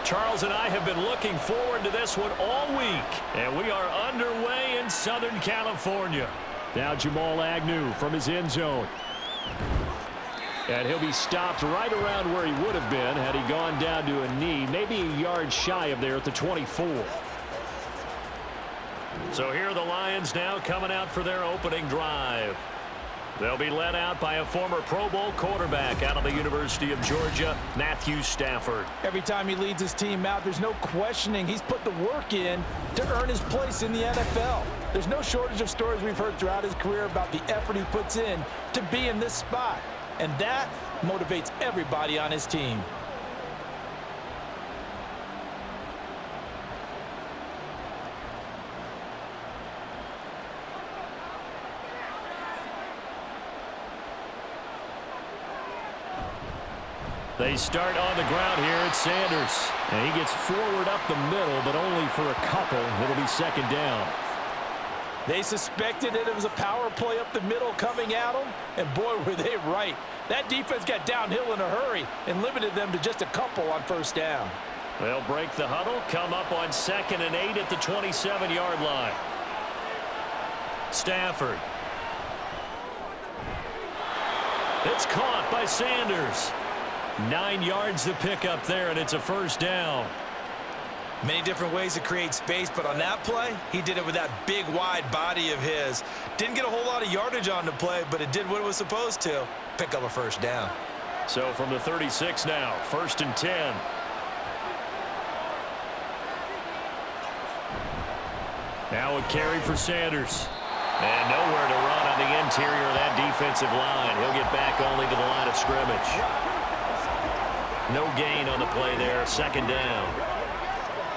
Charles and I have been looking forward to this one all week, and we are underway in Southern California. Now Jamal Agnew from his end zone. And he'll be stopped right around where he would have been had he gone down to a knee, maybe a yard shy of there at the 24. So here are the Lions now coming out for their opening drive. They'll be led out by a former Pro Bowl quarterback out of the University of Georgia, Matthew Stafford. Every time he leads his team out, there's no questioning he's put the work in to earn his place in the NFL. There's no shortage of stories we've heard throughout his career about the effort he puts in to be in this spot. And that motivates everybody on his team. They start on the ground here at Sanders. And he gets forward up the middle, but only for a couple. It'll be second down. They suspected it was a power play up the middle coming at them, and boy, were they right. That defense got downhill in a hurry and limited them to just a couple on first down. They'll break the huddle, come up on 2nd and 8 at the 27-yard line. Stafford. It's caught by Sanders. 9 yards to pick up there, and it's a first down. Many different ways to create space, but on that play, he did it with that big, wide body of his. Didn't get a whole lot of yardage on the play, but it did what it was supposed to. Pick up a first down. So from the 36 now, 1st and 10. Now a carry for Sanders. And nowhere to run on the interior of that defensive line. He'll get back only to the line of scrimmage. No gain on the play there, 2nd down.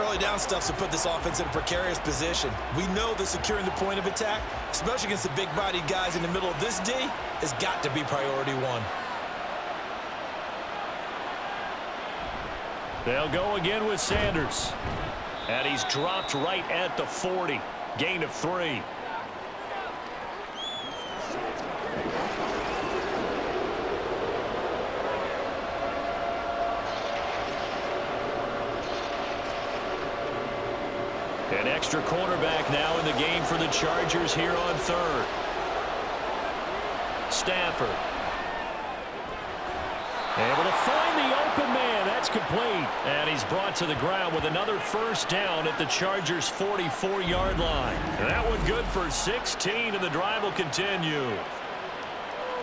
Early down stuff to put this offense in a precarious position. We know that securing the point of attack, especially against the big-bodied guys in the middle of this D, has got to be priority one. They'll go again with Sanders. And he's dropped right at the 40. Gain of 3. An extra cornerback now in the game for the Chargers here on 3rd. Stafford. Able to find the open man. That's complete. And he's brought to the ground with another first down at the Chargers' 44-yard line. And that one good for 16, and the drive will continue.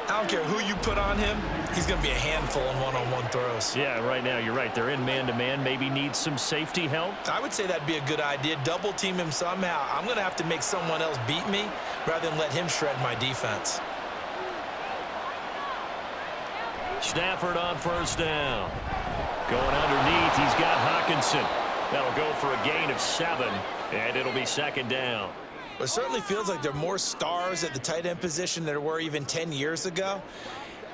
I don't care who you put on him, he's going to be a handful in one-on-one throws. Yeah, right now you're right. They're in man-to-man. Maybe needs some safety help. I would say that'd be a good idea. Double team him somehow. I'm going to have to make someone else beat me rather than let him shred my defense. Stafford on first down. Going underneath, he's got Hockenson. That'll go for a gain of 7, and it'll be 2nd down. It certainly feels like there are more stars at the tight end position than there were even 10 years ago.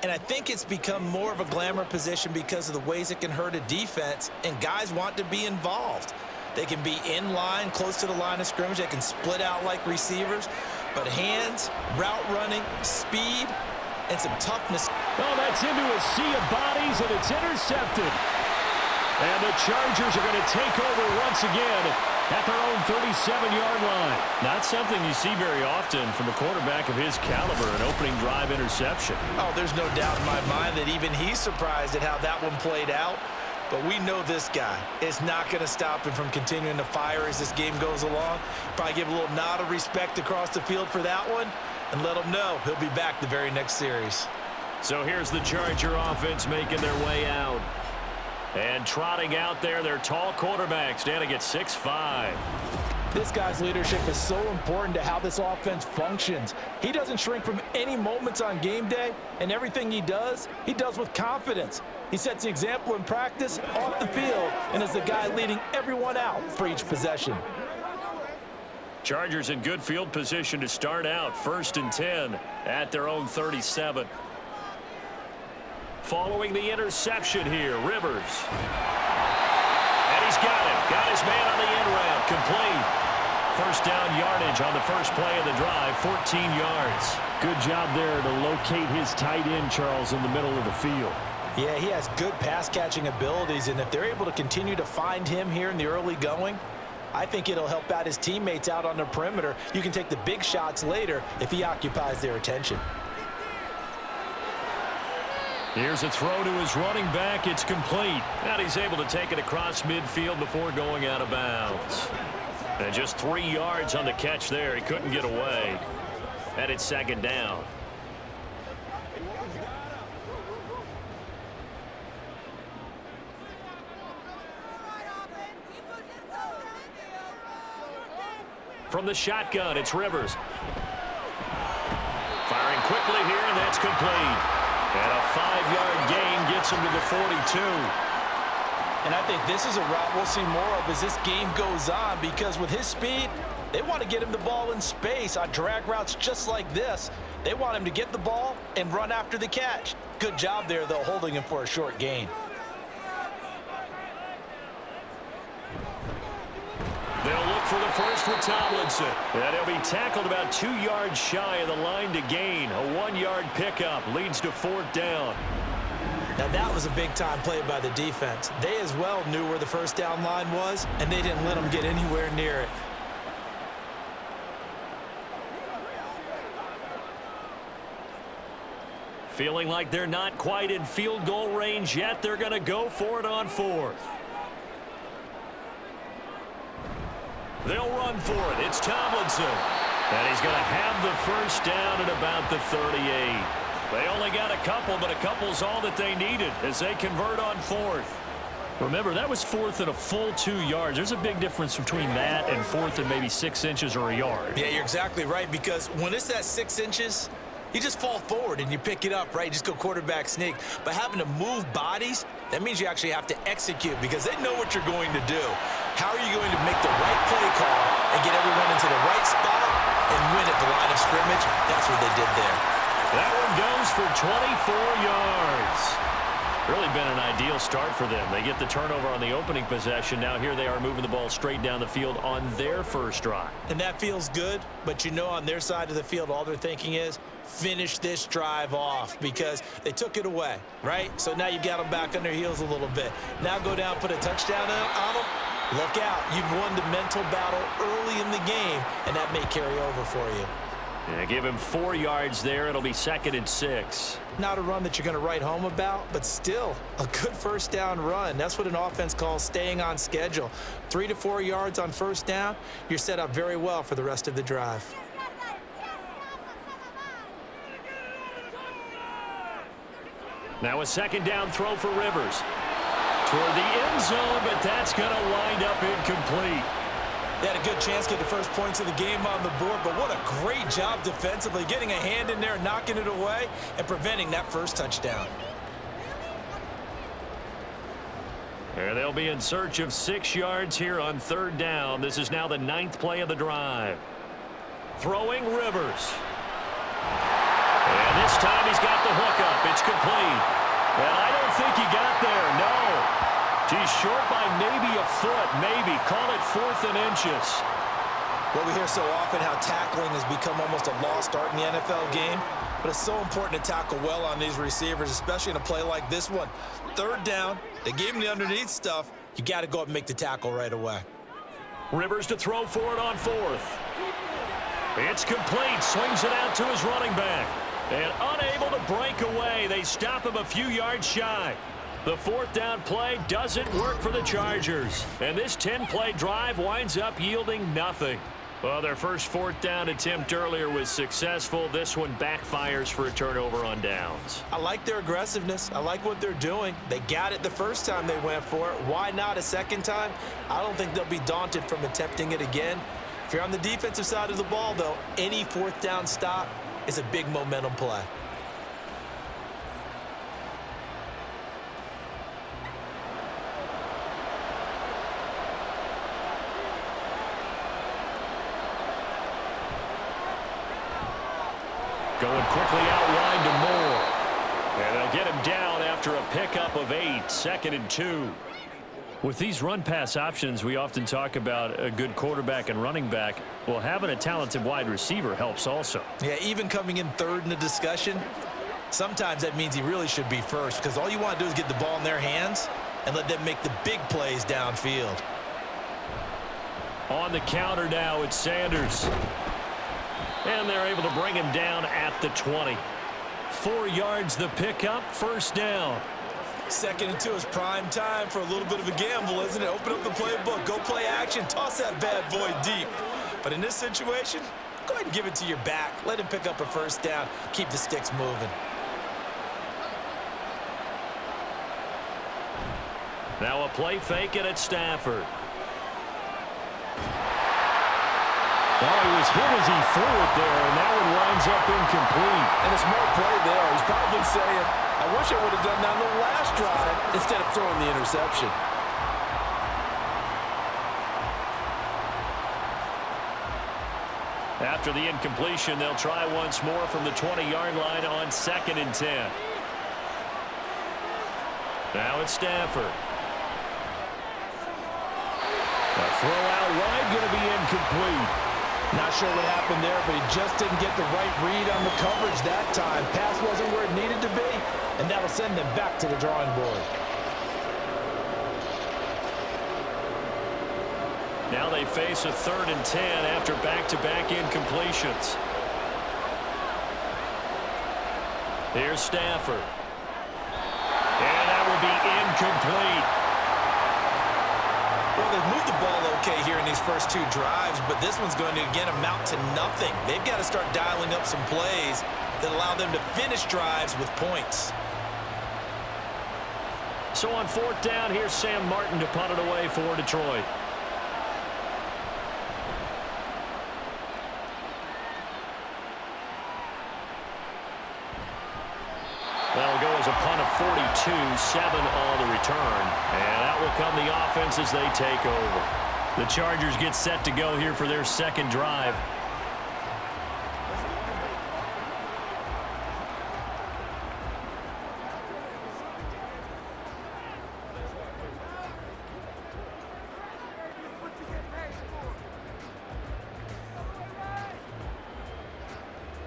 And I think it's become more of a glamour position because of the ways it can hurt a defense, and guys want to be involved. They can be in line, close to the line of scrimmage. They can split out like receivers. But hands, route running, speed, and some toughness. Oh, that's into a sea of bodies, and it's intercepted. And the Chargers are going to take over once again at their own 37-yard line. Not something you see very often from a quarterback of his caliber, an opening drive interception. Oh, there's no doubt in my mind that even he's surprised at how that one played out. But we know this guy is not going to stop him from continuing to fire as this game goes along. Probably give a little nod of respect across the field for that one and let him know he'll be back the very next series. So here's the Charger offense making their way out. And trotting out there, their tall quarterback standing at 6'5". This guy's leadership is so important to how this offense functions. He doesn't shrink from any moments on game day, and everything he does with confidence. He sets the example in practice, off the field, and is the guy leading everyone out for each possession. Chargers in good field position to start out. 1st and 10 at their own 37. Following the interception here, Rivers. And he's got it. Got his man on the end route. Complete. First down yardage on the first play of the drive, 14 yards. Good job there to locate his tight end, Charles, in the middle of the field. Yeah, he has good pass-catching abilities, and if they're able to continue to find him here in the early going, I think it'll help out his teammates out on the perimeter. You can take the big shots later if he occupies their attention. Here's a throw to his running back. It's complete. And he's able to take it across midfield before going out of bounds. And just 3 yards on the catch there. He couldn't get away. And it's second down. From the shotgun, it's Rivers. Firing quickly here, and that's complete. And a 5-yard gain gets him to the 42. And I think this is a route we'll see more of as this game goes on, because with his speed, they want to get him the ball in space on drag routes just like this. They want him to get the ball and run after the catch. Good job there, though, holding him for a short gain. They'll look for the first with Tomlinson. And he'll be tackled about 2 yards shy of the line to gain. A 1-yard pickup leads to 4th down. Now that was a big-time play by the defense. They as well knew where the first down line was, and they didn't let them get anywhere near it. Feeling like they're not quite in field goal range yet, they're going to go for it on 4th. They'll run for it. It's Tomlinson. And he's going to have the first down at about the 38. They only got a couple, but a couple's all that they needed as they convert on 4th. Remember, that was 4th and a full 2 yards. There's a big difference between that and 4th and maybe 6 inches or a yard. Yeah, you're exactly right, because when it's that 6 inches, you just fall forward and you pick it up, right? You just go quarterback sneak. But having to move bodies, that means you actually have to execute, because they know what you're going to do. How are you going to make the right play call and get everyone into the right spot and win at the line of scrimmage? That's what they did there. That one goes for 24 yards. Really been an ideal start for them. They get the turnover on the opening possession. Now here they are moving the ball straight down the field on their first drive. And that feels good, but you know on their side of the field, all they're thinking is finish this drive off, because they took it away, right? So now you've got them back on their heels a little bit. Now go down, put a touchdown on them. Look out. You've won the mental battle early in the game, and that may carry over for you. Yeah, give him 4 yards there. It'll be 2nd and 6. Not a run that you're going to write home about, but still a good first down run. That's what an offense calls staying on schedule. 3 to 4 yards on first down, you're set up very well for the rest of the drive. Now a 2nd down throw for Rivers. Toward the end zone, but that's going to wind up incomplete. They had a good chance to get the first points of the game on the board, but what a great job defensively, getting a hand in there, knocking it away, and preventing that first touchdown. And they'll be in search of 6 yards here on 3rd down. This is now the 9th play of the drive. Throwing Rivers. And this time he's got the hookup. It's complete. And I don't think he got there, no. He's short by maybe a foot, maybe. Call it 4th and inches. Well, we hear so often how tackling has become almost a lost art in the NFL game, but it's so important to tackle well on these receivers, especially in a play like this one. 3rd down, they gave him the underneath stuff. You got to go up and make the tackle right away. Rivers to throw for it on 4th. It's complete. Swings it out to his running back. And unable to break away. They stop him a few yards shy. The 4th down play doesn't work for the Chargers. And this 10-play drive winds up yielding nothing. Well, their first 4th down attempt earlier was successful. This one backfires for a turnover on downs. I like their aggressiveness. I like what they're doing. They got it the first time they went for it. Why not a second time? I don't think they'll be daunted from attempting it again. If you're on the defensive side of the ball, though, any 4th down stop is a big momentum play. Going quickly out wide to Moore. And they'll get him down after a pickup of 8, 2nd and 2. With these run-pass options, we often talk about a good quarterback and running back. Well, having a talented wide receiver helps also. Yeah, even coming in 3rd in the discussion, Sometimes that means he really should be first because all you want to do is get the ball in their hands and let them make the big plays downfield. On the counter now, it's Sanders. And they're able to bring him down at the 20. 4 yards the pickup, first down. 2nd and 2 is prime time for a little bit of a gamble, isn't it? Open up the playbook, go play action, toss that bad boy deep. But in this situation, go ahead and give it to your back. Let him pick up a first down, keep the sticks moving. Now a play fake it at Stafford. Oh, he was hit as he threw it there, and that one winds up incomplete. And a smart play there. He's probably saying, I wish I would have done that on the last drive instead of throwing the interception. After the incompletion, they'll try once more from the 20-yard line on 2nd and 10. Now it's Stafford. A throw out wide, going to be incomplete. Not sure what happened there, but he just didn't get the right read on the coverage that time. Pass wasn't where it needed to be, and that'll send them back to the drawing board. Now they face a 3rd and 10 after back-to-back incompletions. Here's Stafford. And that will be incomplete. Well, they've moved the ball okay here in these first 2 drives, but this one's going to, again, amount to nothing. They've got to start dialing up some plays that allow them to finish drives with points. So on 4th down, here's Sam Martin to punt it away for Detroit. That'll go as a punt of 42, 7 on the return. And that will come the offense as they take over. The Chargers get set to go here for their 2nd drive.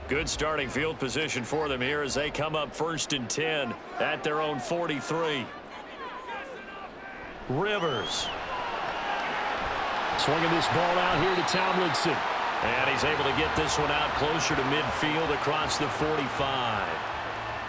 Good starting field position for them here as they come up 1st and 10 at their own 43. Rivers. Swinging this ball out here to Tomlinson. And he's able to get this one out closer to midfield across the 45.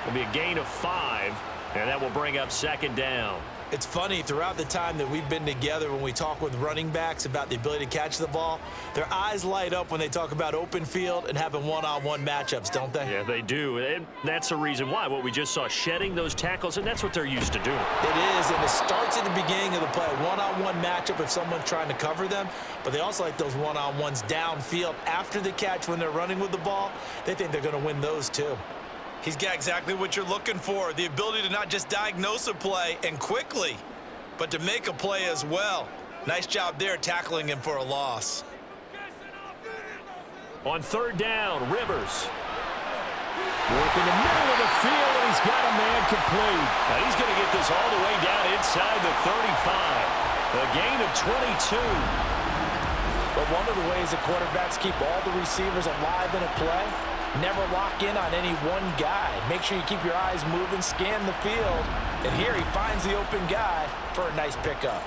It'll be a gain of 5, and that will bring up 2nd down. It's funny, throughout the time that we've been together, when we talk with running backs about the ability to catch the ball, their eyes light up when they talk about open field and having one-on-one matchups, don't they? Yeah, they do. And that's the reason why. What we just saw, shedding those tackles, and that's what they're used to doing. It is, and it starts at the beginning of the play. One-on-one matchup if someone's trying to cover them, but they also like those one-on-ones downfield after the catch when they're running with the ball. They think they're going to win those too. He's got exactly what you're looking for, the ability to not just diagnose a play and quickly, but to make a play as well. Nice job there tackling him for a loss. On 3rd down, Rivers. Working the middle of the field, and he's got a man complete. Now he's going to get this all the way down inside the 35. A gain of 22. But one of the ways that quarterbacks keep all the receivers alive in a play, never lock in on any one guy. Make sure you keep your eyes moving, scan the field. And here he finds the open guy for a nice pickup.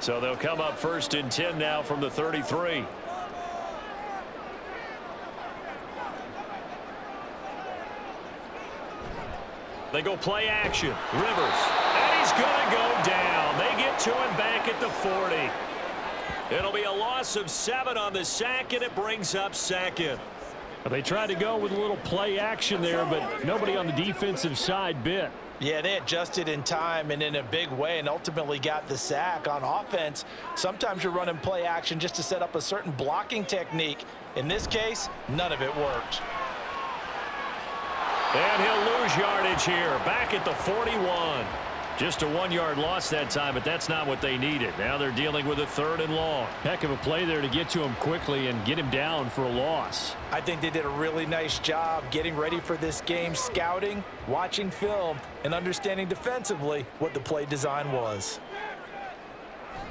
So they'll come up 1st and 10 now from the 33. They go play action. Rivers. And he's going to go down. They get to him back at the 40. It'll be a loss of 7 on the sack, and it brings up 2nd. They tried to go with a little play action there, but nobody on the defensive side bit. Yeah, they adjusted in time and in a big way and ultimately got the sack. On offense, sometimes you're running play action just to set up a certain blocking technique. In this case, none of it worked. And he'll lose yardage here, back at the 41. Just a 1-yard loss that time, but that's not what they needed. Now they're dealing with a 3rd and long. Heck of a play there to get to him quickly and get him down for a loss. I think they did a really nice job getting ready for this game, scouting, watching film, and understanding defensively what the play design was.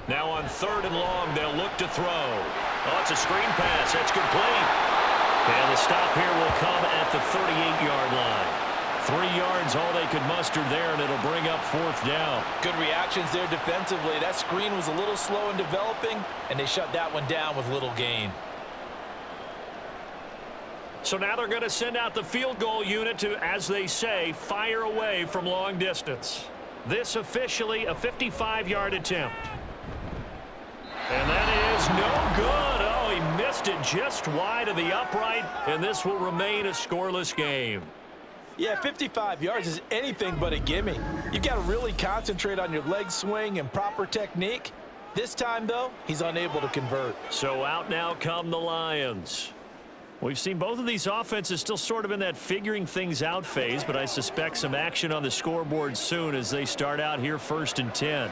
Now on 3rd and long, they'll look to throw. Oh, it's a screen pass. That's complete. And the stop here will come at the 38-yard line. 3 yards, all they could muster there, and it'll bring up 4th down. Good reactions there defensively. That screen was a little slow in developing, and they shut that one down with little gain. So now they're going to send out the field goal unit to, as they say, fire away from long distance. This officially a 55-yard attempt. And that is no good. Oh, he missed it just wide of the upright, and this will remain a scoreless game. Yeah, 55 yards is anything but a gimme. You've got to really concentrate on your leg swing and proper technique. This time, though, he's unable to convert. So out now come the Lions. We've seen both of these offenses still sort of in that figuring things out phase, but I suspect some action on the scoreboard soon as they start out here 1st and 10.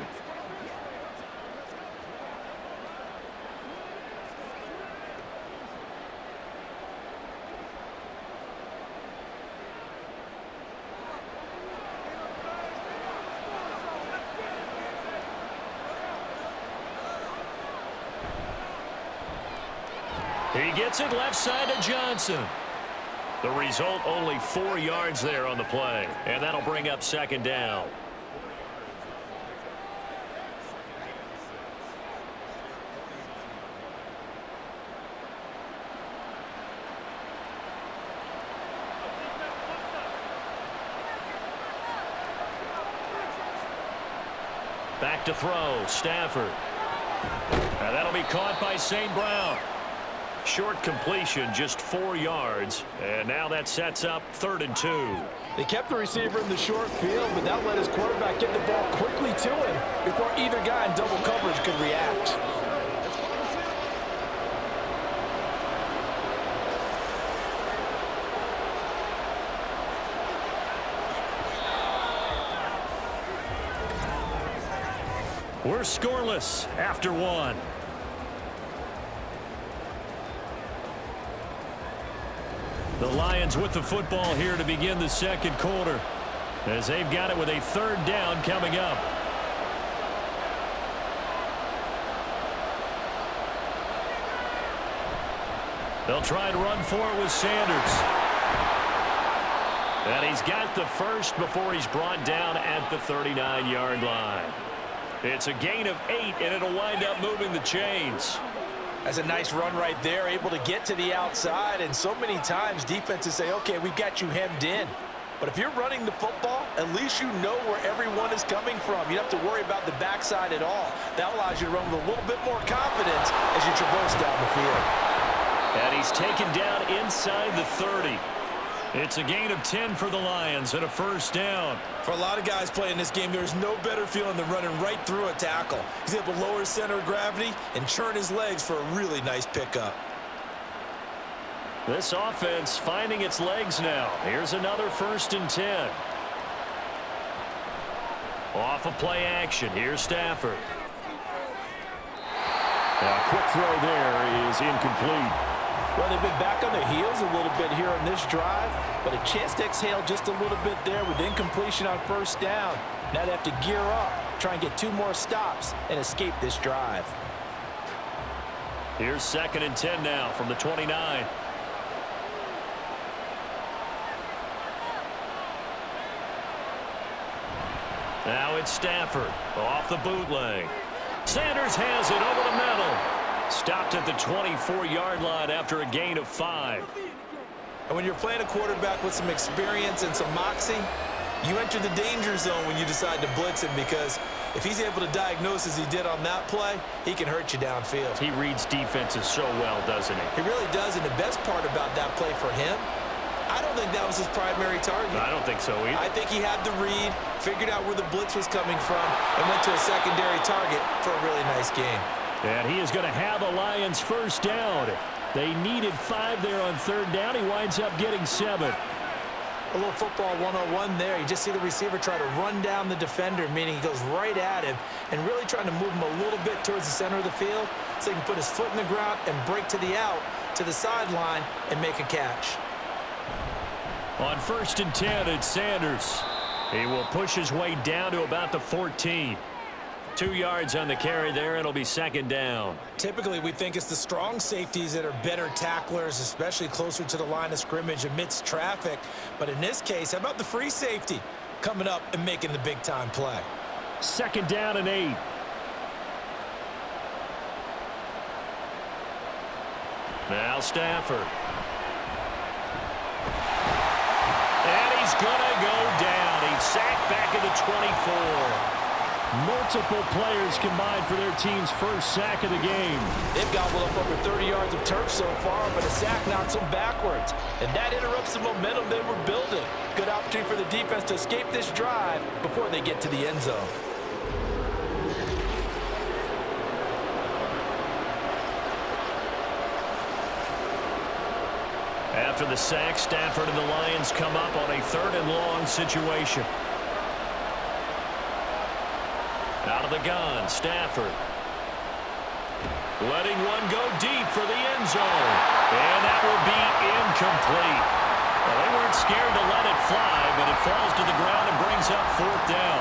He gets it left side to Johnson. The result, only 4 yards there on the play. And that'll bring up 2nd down. Back to throw, Stafford. And that'll be caught by St. Brown. Short completion, just 4 yards. And now that sets up 3rd and 2. They kept the receiver in the short field, but that let his quarterback get the ball quickly to him before either guy in double coverage could react. We're scoreless after 1. The Lions with the football here to begin the 2nd quarter, as they've got it with a 3rd down coming up. They'll try to run for it with Sanders. And he's got the first before he's brought down at the 39-yard line. It's a gain of 8, and it'll wind up moving the chains. That's a nice run right there, able to get to the outside, and so many times defenses say, okay, we've got you hemmed in. But if you're running the football, at least you know where everyone is coming from. You don't have to worry about the backside at all. That allows you to run with a little bit more confidence as you traverse down the field. And he's taken down inside the 30. It's a gain of 10 for the Lions and a 1st down. For a lot of guys playing this game, there's no better feeling than running right through a tackle. He's able to lower his center of gravity and churn his legs for a really nice pickup. This offense finding its legs now. Here's another 1st and 10. Off of play action. Here's Stafford. Now, a quick throw there is incomplete. Well, they've been back on their heels a little bit here on this drive, but a chance to exhale just a little bit there with incompletion on 1st down. Now they have to gear up, try and get 2 more stops, and escape this drive. Here's 2nd and 10 now from the 29. Now it's Stafford off the bootleg. Sanders has it over the middle. Stopped at the 24-yard line after a gain of 5. And when you're playing a quarterback with some experience and some moxie, you enter the danger zone when you decide to blitz him, because if he's able to diagnose as he did on that play, he can hurt you downfield. He reads defenses so well, doesn't he? He really does, and the best part about that play for him, I don't think that was his primary target. I don't think so either. I think he had the read, figured out where the blitz was coming from, and went to a secondary target for a really nice gain. And he is going to have the Lions 1st down. They needed 5 there on 3rd down. He winds up getting 7. A little football 101 there. You just see the receiver try to run down the defender, meaning he goes right at him and really trying to move him a little bit towards the center of the field so he can put his foot in the ground and break to the out, to the sideline, and make a catch. On 1st and 10, it's Sanders. He will push his way down to about the 14. 2 yards on the carry there. It'll be second down. Typically, we think it's the strong safeties that are better tacklers, especially closer to the line of scrimmage amidst traffic. But in this case, how about the free safety coming up and making the big-time play? Second down and 8. Now Stafford. And he's going to go down. He's sacked back at the 24. Multiple players combined for their team's first sack of the game. They've gobbled up over 30 yards of turf so far, but a sack knocks them backwards. And that interrupts the momentum they were building. Good opportunity for the defense to escape this drive before they get to the end zone. After the sack, Stafford and the Lions come up on a 3rd and long situation. Out of the gun, Stafford. Letting one go deep for the end zone. And that will be incomplete. Well, they weren't scared to let it fly, but it falls to the ground and brings up 4th down.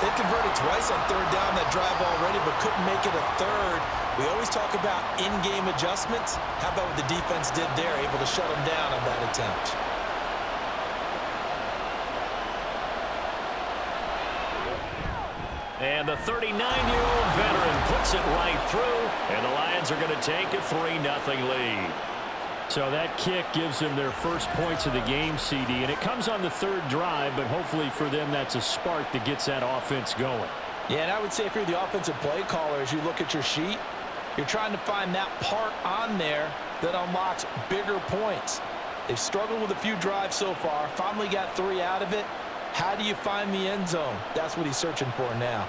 They converted twice on 3rd down that drive already, but couldn't make it a 3rd. We always talk about in-game adjustments. How about what the defense did there, able to shut them down on that attempt? And the 39-year-old veteran puts it right through, and the Lions are going to take a 3-0 lead. So that kick gives them their first points of the game, CD, and it comes on the 3rd drive, but hopefully for them that's a spark that gets that offense going. Yeah, and I would say if you're the offensive play caller, as you look at your sheet, you're trying to find that part on there that unlocks bigger points. They've struggled with a few drives so far, finally got 3 out of it. How do you find the end zone? That's what he's searching for now.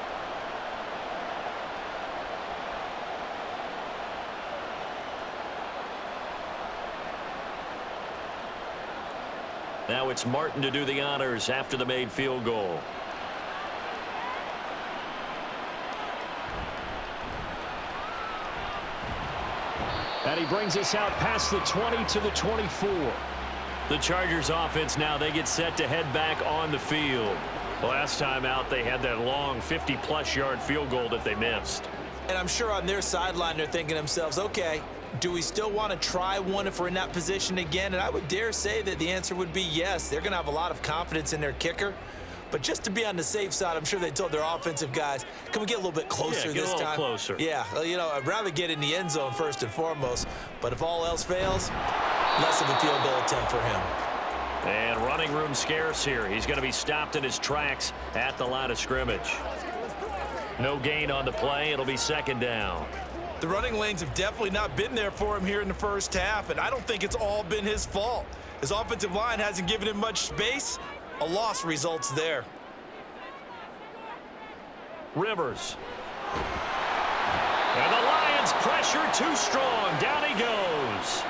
Now it's Martin to do the honors after the made field goal. And he brings us out past the 20 to the 24. The Chargers offense now, they get set to head back on the field. Last time out, they had that long 50-plus yard field goal that they missed. And I'm sure on their sideline they're thinking to themselves, okay, do we still want to try one if we're in that position again? And I would dare say that the answer would be yes. They're going to have a lot of confidence in their kicker. But just to be on the safe side, I'm sure they told their offensive guys, can we get a little bit closer this time? Get a little closer. Yeah, you know, I'd rather get in the end zone first and foremost. But if all else fails, less of a field goal attempt for him. And running room scarce here. He's going to be stopped in his tracks at the line of scrimmage. No gain on the play. It'll be second down. The running lanes have definitely not been there for him here in the first half, and I don't think it's all been his fault. His offensive line hasn't given him much space. A loss results there. Rivers. And the Lions pressure too strong. Down he goes.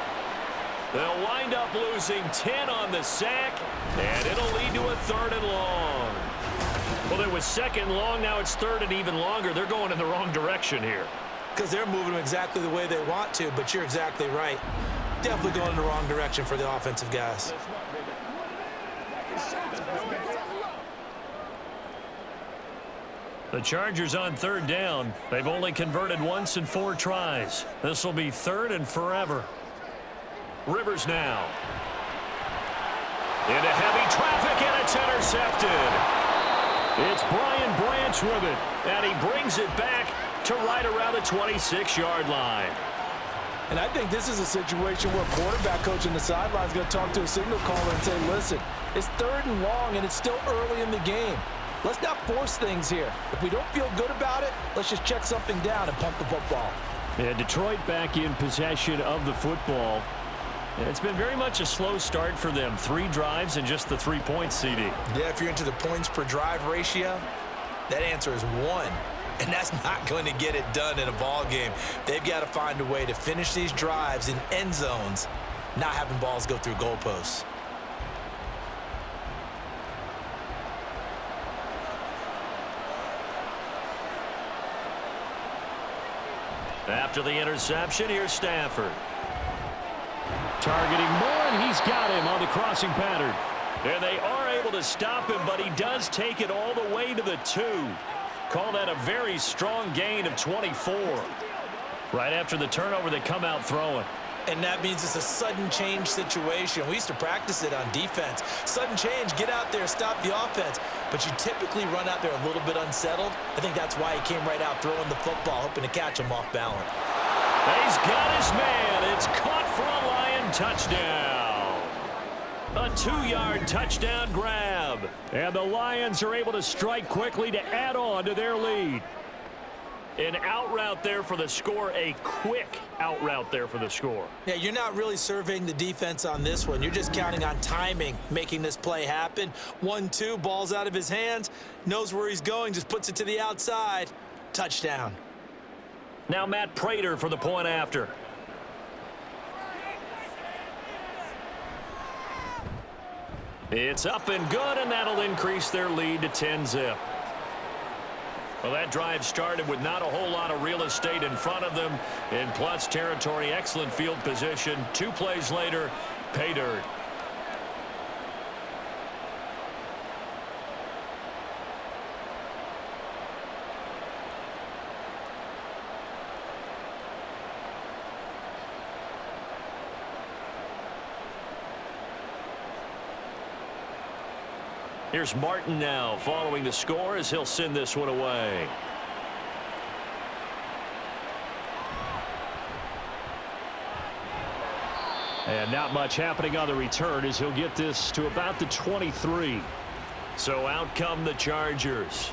They'll wind up losing 10 on the sack, and it'll lead to a 3rd and long. Well, it was 2nd and long. Now it's 3rd and even longer. They're going in the wrong direction here. Because they're moving them exactly the way they want to, but you're exactly right. Definitely going in the wrong direction for the offensive guys. The Chargers on 3rd down. They've only converted once in 4 tries. This will be 3rd and forever. Rivers now. Into heavy traffic, and it's intercepted. It's Brian Branch with it, and he brings it back to right around the 26-yard line. And I think this is a situation where a quarterback coach on the sideline is going to talk to a signal caller and say, listen, it's 3rd and long, and it's still early in the game. Let's not force things here. If we don't feel good about it, let's just check something down and pump the football. Yeah, Detroit back in possession of the football. It's been very much a slow start for them. 3 drives and just the 3 points, CD. Yeah, if you're into the points per drive ratio, that answer is 1. And that's not going to get it done in a ball game. They've got to find a way to finish these drives in end zones, not having balls go through goalposts. After the interception, here's Stafford. Targeting Moore, and he's got him on the crossing pattern. And they are able to stop him, but he does take it all the way to the 2. Call that a very strong gain of 24. Right after the turnover, they come out throwing. And that means it's a sudden change situation. We used to practice it on defense. Sudden change, get out there, stop the offense. But you typically run out there a little bit unsettled. I think that's why he came right out throwing the football, hoping to catch him off balance. He's got his man. It's caught for a Lion touchdown. A 2-yard touchdown grab. And the Lions are able to strike quickly to add on to their lead. An out route there for the score, a quick out route there for the score. Yeah, you're not really surveying the defense on this one. You're just counting on timing, making this play happen. 1-2, ball's out of his hands, knows where he's going, just puts it to the outside. Touchdown. Now Matt Prater for the point after. It's up and good, and that'll increase their lead to 10-zip. Well, that drive started with not a whole lot of real estate in front of them. In plus territory, excellent field position. 2 plays later, pay dirt. Here's Martin now following the score as he'll send this one away. And not much happening on the return as he'll get this to about the 23. So out come the Chargers.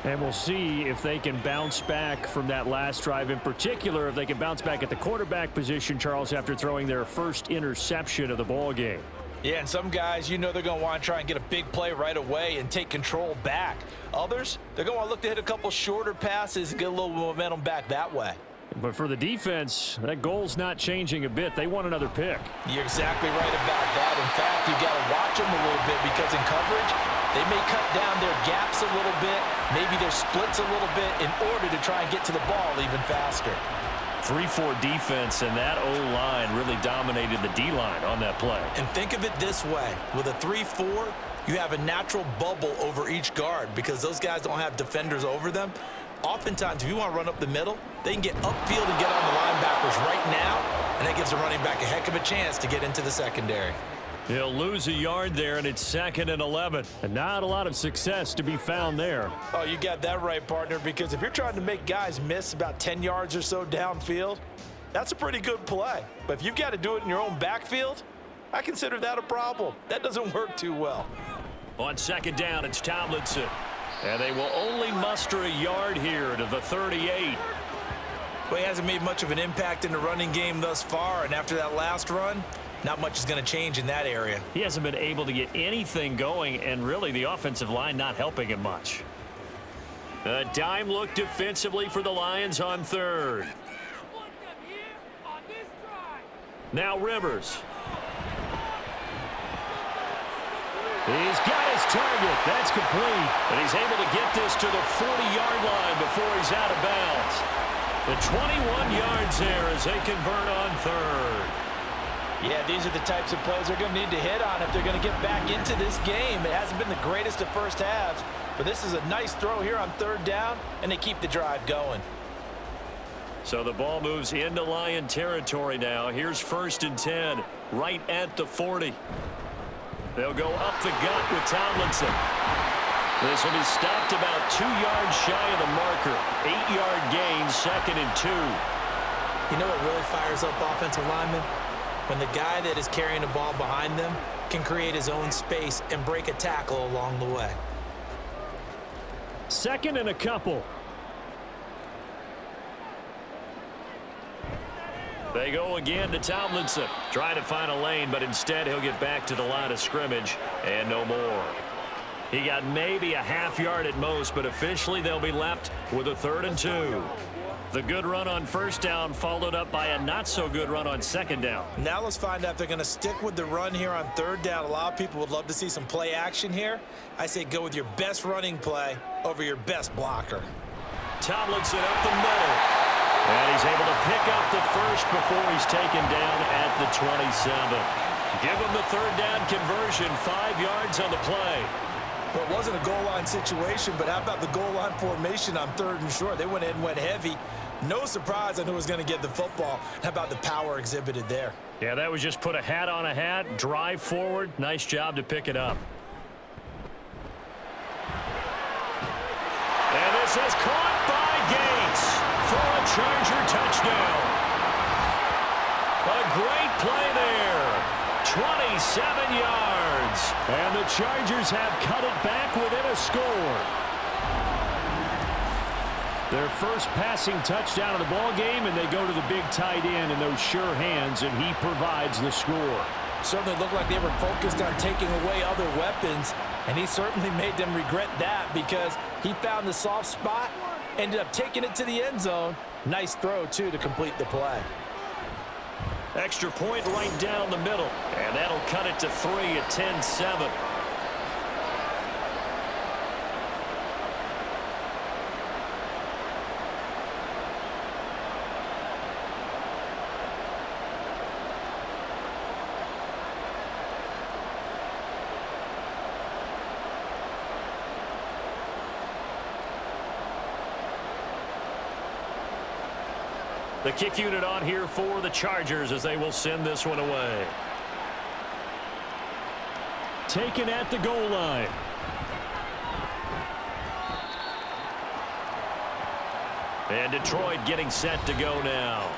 And we'll see if they can bounce back from that last drive, in particular if they can bounce back at the quarterback position, Charles, after throwing their first interception of the ball game. Yeah, and some guys, you know they're going to want to try and get a big play right away and take control back. Others, they're going to want to look to hit a couple shorter passes and get a little momentum back that way. But for the defense, that goal's not changing a bit. They want another pick. You're exactly right about that. In fact, you got to watch them a little bit because in coverage, they may cut down their gaps a little bit, maybe their splits a little bit in order to try and get to the ball even faster. 3-4 defense, and that O-line really dominated the D-line on that play. And think of it this way. With a 3-4, you have a natural bubble over each guard because those guys don't have defenders over them. Oftentimes, if you want to run up the middle, they can get upfield and get on the linebackers right now, and that gives the running back a heck of a chance to get into the secondary. He'll lose a yard there, and it's 2nd and 11. And not a lot of success to be found there. Oh, you got that right, partner, because if you're trying to make guys miss about 10 yards or so downfield, that's a pretty good play. But if you've got to do it in your own backfield, I consider that a problem. That doesn't work too well. On 2nd down, it's Tomlinson. And they will only muster a yard here to the 38. Well, he hasn't made much of an impact in the running game thus far, and after that last run, not much is going to change in that area. He hasn't been able to get anything going, and really the offensive line not helping him much. A dime look defensively for the Lions on 3rd. Now Rivers. He's got his target. That's complete. And he's able to get this to the 40-yard line before he's out of bounds. The 21 yards there as they convert on 3rd. Yeah, these are the types of plays they're going to need to hit on if they're going to get back into this game. It hasn't been the greatest of first halves, but this is a nice throw here on 3rd down, and they keep the drive going. So the ball moves into Lion territory now. Here's 1st and 10, right at the 40. They'll go up the gut with Tomlinson. This will be stopped about 2 yards shy of the marker. 8-yard gain, 2nd and 2. You know what really fires up offensive linemen? When the guy that is carrying the ball behind them can create his own space and break a tackle along the way. 2nd and a couple. They go again to Tomlinson. Trying to find a lane, but instead he'll get back to the line of scrimmage and no more. He got maybe a half yard at most, but officially they'll be left with a 3rd and 2. The good run on 1st down followed up by a not-so-good run on 2nd down. Now let's find out if they're going to stick with the run here on 3rd down. A lot of people would love to see some play action here. I say go with your best running play over your best blocker. Tomlinson up the middle. And he's able to pick up the first before he's taken down at the 27. Give him the 3rd down conversion, 5 yards on the play. Well, it wasn't a goal line situation, but how about the goal line formation on 3rd and short? They went ahead and went heavy. No surprise I knew it was going to get the football. How about the power exhibited there? Yeah, that was just put a hat on a hat, drive forward. Nice job to pick it up. And this is caught by Gates for a Charger touchdown. A great play there. 27 yards. And the Chargers have cut it back within a score. Their first passing touchdown of the ball game, and they go to the big tight end in those sure hands, and he provides the score. Certainly looked like they were focused on taking away other weapons, and he certainly made them regret that because he found the soft spot, ended up taking it to the end zone. Nice throw, too, to complete the play. Extra point right down the middle, and that'll cut it to 3 at 10-7. The kick unit on here for the Chargers as they will send this one away. Taken at the goal line. And Detroit getting set to go now.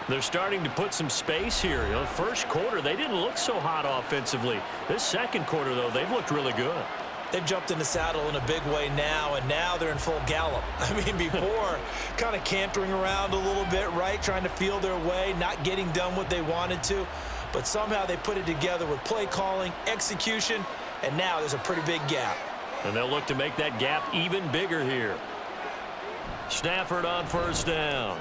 They're starting to put some space here. You know, first quarter, they didn't look so hot offensively. This second quarter, though, they've looked really good. They've jumped in the saddle in a big way now, and now they're in full gallop. I mean, before, kind of cantering around a little bit, right, trying to feel their way, not getting done what they wanted to. But somehow they put it together with play calling, execution, and now there's a pretty big gap. And they'll look to make that gap even bigger here. Stafford on first down.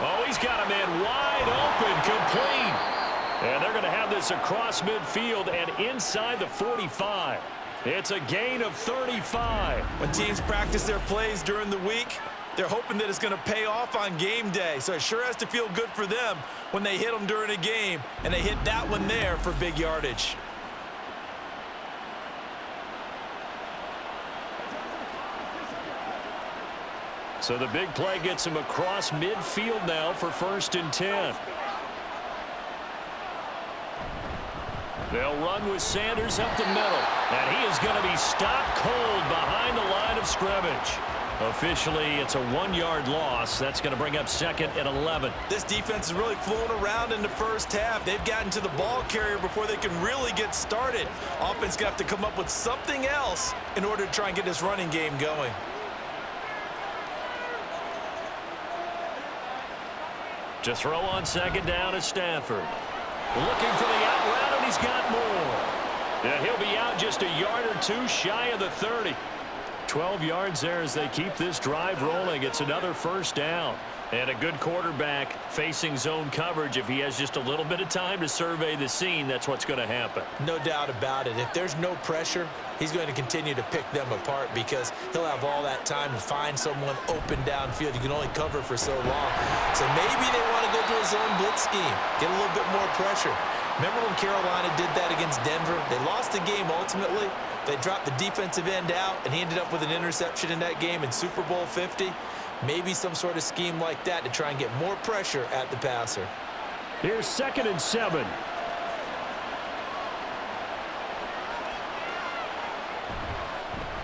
Oh, he's got a man wide open, complete. And they're going to have this across midfield and inside the 45. It's a gain of 35. When teams practice their plays during the week, they're hoping that it's going to pay off on game day. So it sure has to feel good for them when they hit them during a game, and they hit that one there for big yardage. So the big play gets him across midfield now for 1st and 10. They'll run with Sanders up the middle. And he is going to be stopped cold behind the line of scrimmage. Officially, it's a 1-yard loss. That's going to bring up 2nd and 11. This defense is really flown around in the first half. They've gotten to the ball carrier before they can really get started. Offense going to have to come up with something else in order to try and get this running game going. To throw on 2nd down is Stafford. Looking for the out route, and he's got more. And he'll be out just a yard or two shy of the 30. 12 yards there as they keep this drive rolling. It's another first down. And a good quarterback facing zone coverage. If he has just a little bit of time to survey the scene, that's what's going to happen. No doubt about it. If there's no pressure, he's going to continue to pick them apart because he'll have all that time to find someone open downfield. You can only cover for so long. So maybe they want to go to a zone blitz scheme, get a little bit more pressure. Remember when Carolina did that against Denver? They lost the game ultimately. They dropped the defensive end out, and he ended up with an interception in that game in Super Bowl 50. Maybe some sort of scheme like that to try and get more pressure at the passer. Here's 2nd and 7.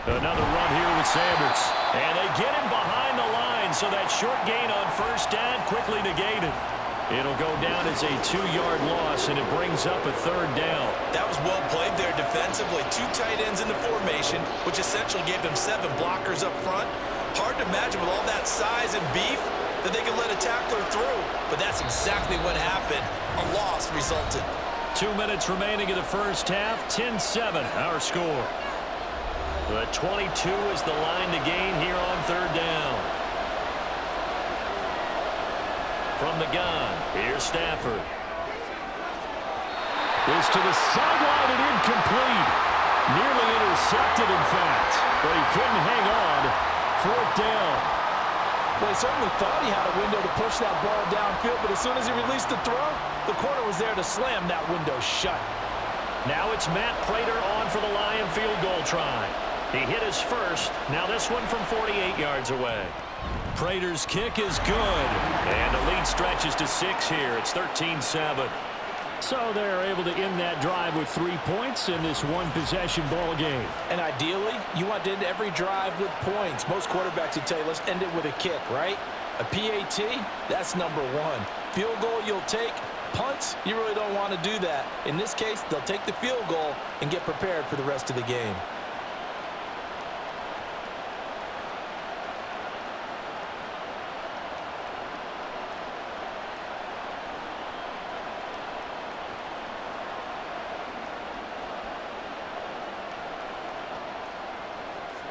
Another run here with Sanders. And they get him behind the line, so that short gain on first down quickly negated. It'll go down as a 2-yard loss, and it brings up a 3rd down. That was well played there defensively. 2 tight ends in the formation, which essentially gave them 7 blockers up front. Hard to imagine with all that size and beef that they could let a tackler through. But that's exactly what happened. A loss resulted. 2 minutes remaining in the first half. 10-7, our score. The 22 is the line to gain here on 3rd down. From the gun, here's Stafford. Is to the sideline and incomplete. Nearly intercepted, in fact. But he couldn't hang on. 4th down. Well, he certainly thought he had a window to push that ball downfield, but as soon as he released the throw, the corner was there to slam that window shut. Now it's Matt Prater on for the Lion field goal try. He hit his first. Now this one from 48 yards away. Prater's kick is good. And the lead stretches to 6 here. It's 13-7. So they're able to end that drive with 3 points in this one-possession ball game. And ideally, you want to end every drive with points. Most quarterbacks would tell you, let's end it with a kick, right? A PAT, that's number 1. Field goal you'll take. Punts, you really don't want to do that. In this case, they'll take the field goal and get prepared for the rest of the game.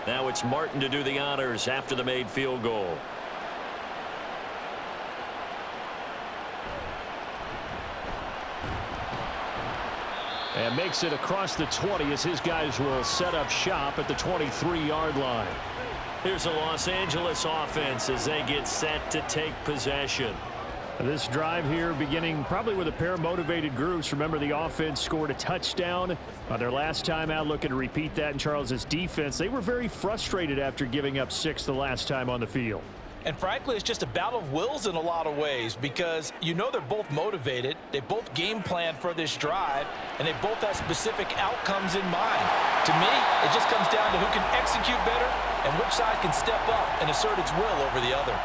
Now it's Martin to do the honors after the made field goal. And makes it across the 20 as his guys will set up shop at the 23-yard line. Here's the Los Angeles offense as they get set to take possession. This drive here beginning probably with a pair of motivated groups. Remember, the offense scored a touchdown on their last time out, looking to repeat that in Charles's defense. They were very frustrated after giving up 6 the last time on the field. And frankly, it's just a battle of wills in a lot of ways because you know they're both motivated. They both game plan for this drive, and they both have specific outcomes in mind. To me, it just comes down to who can execute better and which side can step up and assert its will over the other.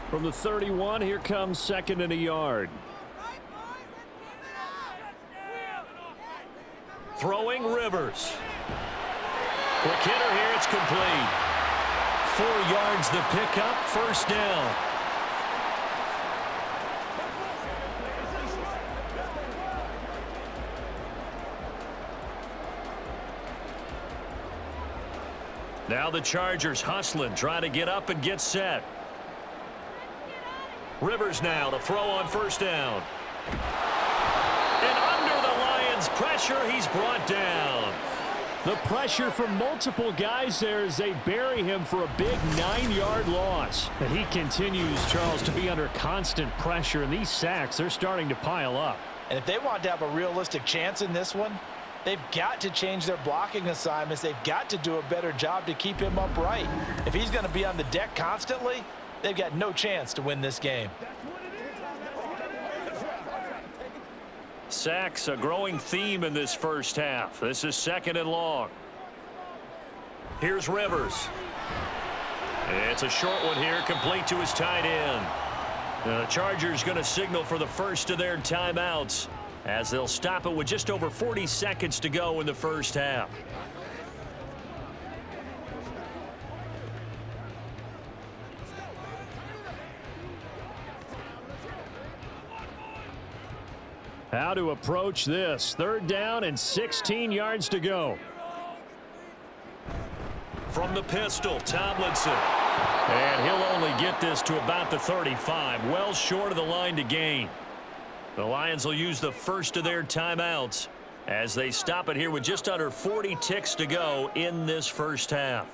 From the 31, here comes 2nd and a yard. Throwing Rivers. Quick hitter here, it's complete. 4 yards the pickup, first down. Now the Chargers hustling, trying to get up and get set. Rivers now to throw on first down. And under the Lions' pressure, he's brought down. The pressure from multiple guys there as they bury him for a big 9-yard loss. And he continues, Charles, to be under constant pressure, and these sacks, they're starting to pile up. And if they want to have a realistic chance in this one, they've got to change their blocking assignments. They've got to do a better job to keep him upright. If he's going to be on the deck constantly, they've got no chance to win this game. Sacks, a growing theme in this first half. This is 2nd and long. Here's Rivers. It's a short one here, complete to his tight end. The Chargers going to signal for the first of their timeouts as they'll stop it with just over 40 seconds to go in the first half. How to approach this. 3rd down and 16 yards to go. From the pistol, Tomlinson. And he'll only get this to about the 35, well short of the line to gain. The Lions will use the first of their timeouts as they stop it here with just under 40 ticks to go in this first half.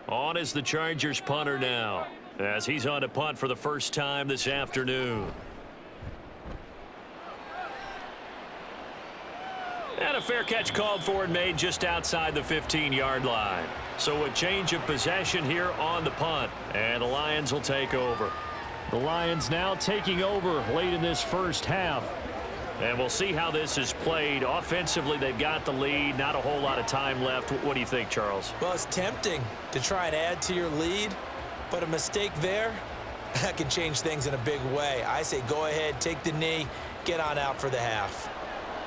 On is the Chargers punter now, as he's on to punt for the first time this afternoon. And a fair catch called for and made just outside the 15-yard line. So a change of possession here on the punt, and the Lions will take over. The Lions now taking over late in this first half. And we'll see how this is played. Offensively, they've got the lead. Not a whole lot of time left. What do you think, Charles? Well, it's tempting to try and add to your lead, but a mistake there, that can change things in a big way. I say go ahead, take the knee, get on out for the half.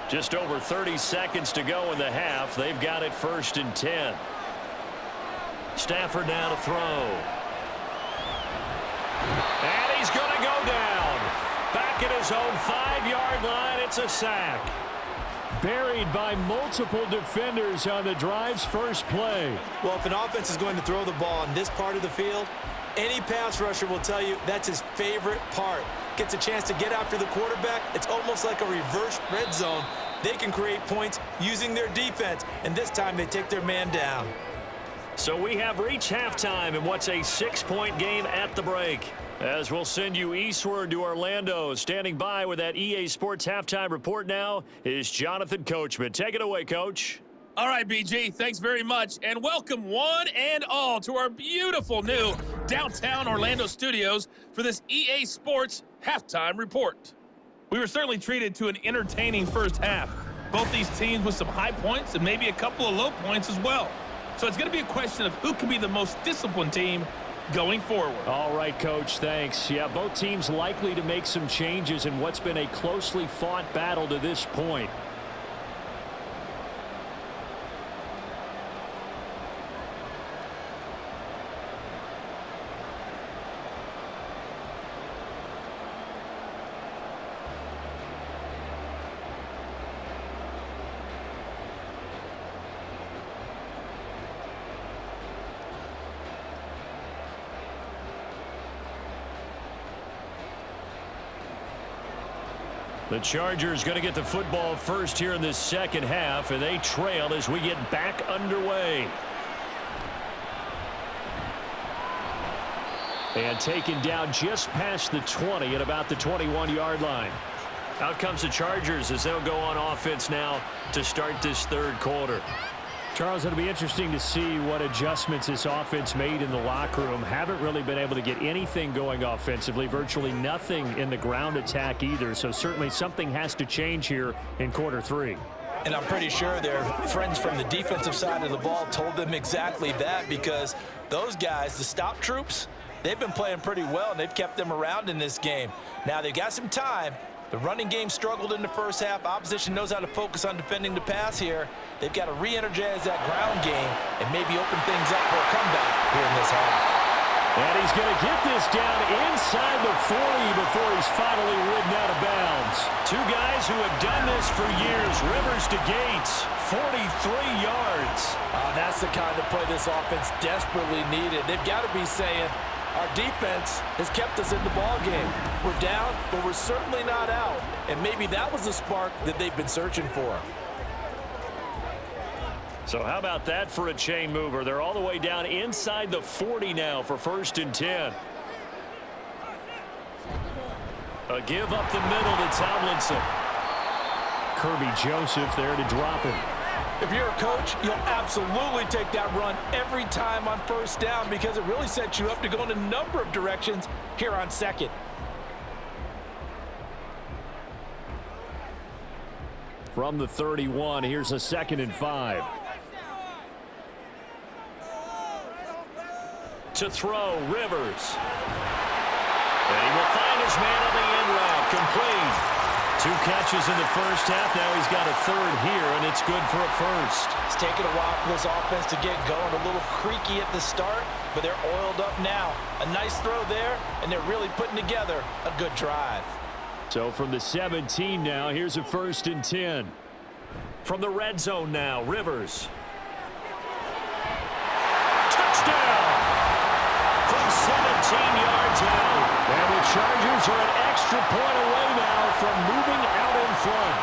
Just over 30 seconds to go in the half. They've got it 1st and 10. Stafford now to throw. And he's going to go down. Back at his own 5-yard line, it's a sack. Buried by multiple defenders on the drive's first play. Well, if an offense is going to throw the ball on this part of the field, any pass rusher will tell you that's his favorite part. gets a chance to get after the quarterback, it's almost like a reverse red zone. They can create points using their defense, and this time they take their man down. So we have reached halftime in what's a 6-point game at the break. As we'll send you eastward to Orlando. Standing by with that EA Sports halftime report now is Jonathan Coachman. Take it away, Coach. All right, BG, thanks very much. And welcome one and all to our beautiful new downtown Orlando studios for this EA Sports halftime report. We were certainly treated to an entertaining first half. Both these teams with some high points and maybe a couple of low points as well. So it's going to be a question of who can be the most disciplined team going forward. All right, Coach, thanks. Yeah, both teams likely to make some changes in what's been a closely fought battle to this point. The Chargers going to get the football first here in this second half, and they trail as we get back underway. And taken down just past the 20 at about the 21-yard line. Out comes the Chargers as they'll go on offense now to start this third quarter. Charles, it'll be interesting to see what adjustments this offense made in the locker room. Haven't really been able to get anything going offensively, virtually nothing in the ground attack either. So certainly something has to change here in quarter three. And I'm pretty sure their friends from the defensive side of the ball told them exactly that, because those guys, the stop troops, they've been playing pretty well, and they've kept them around in this game. Now they've got some time. The running game struggled in the first half. Opposition knows how to focus on defending the pass here. They've got to re-energize that ground game and maybe open things up for a comeback here in this half. And he's going to get this down inside the 40 before he's finally ridden out of bounds. Two guys who have done this for years. Rivers to Gates, 43 yards. That's the kind of play this offense desperately needed. They've got to be saying, our defense has kept us in the ball game. We're down, but we're certainly not out. And maybe that was the spark that they've been searching for. So how about that for a chain mover? They're all the way down inside the 40 now for 1st and 10. A give up the middle to Tomlinson. Kirby Joseph there to drop him. If you're a coach, you'll absolutely take that run every time on first down, because it really sets you up to go in a number of directions here on second. From the 31, here's a 2nd and 5. To throw, Rivers. And he will find his man on the end route, complete. 2 catches in the first half. Now he's got a 3rd here, and it's good for a 1st. It's taken a while for this offense to get going. A little creaky at the start, but they're oiled up now. A nice throw there, and they're really putting together a good drive. So from the 17 now, here's a 1st and 10. From the red zone now, Rivers. Touchdown! From 17 yards out. And the Chargers are an extra point away now from moving out in front.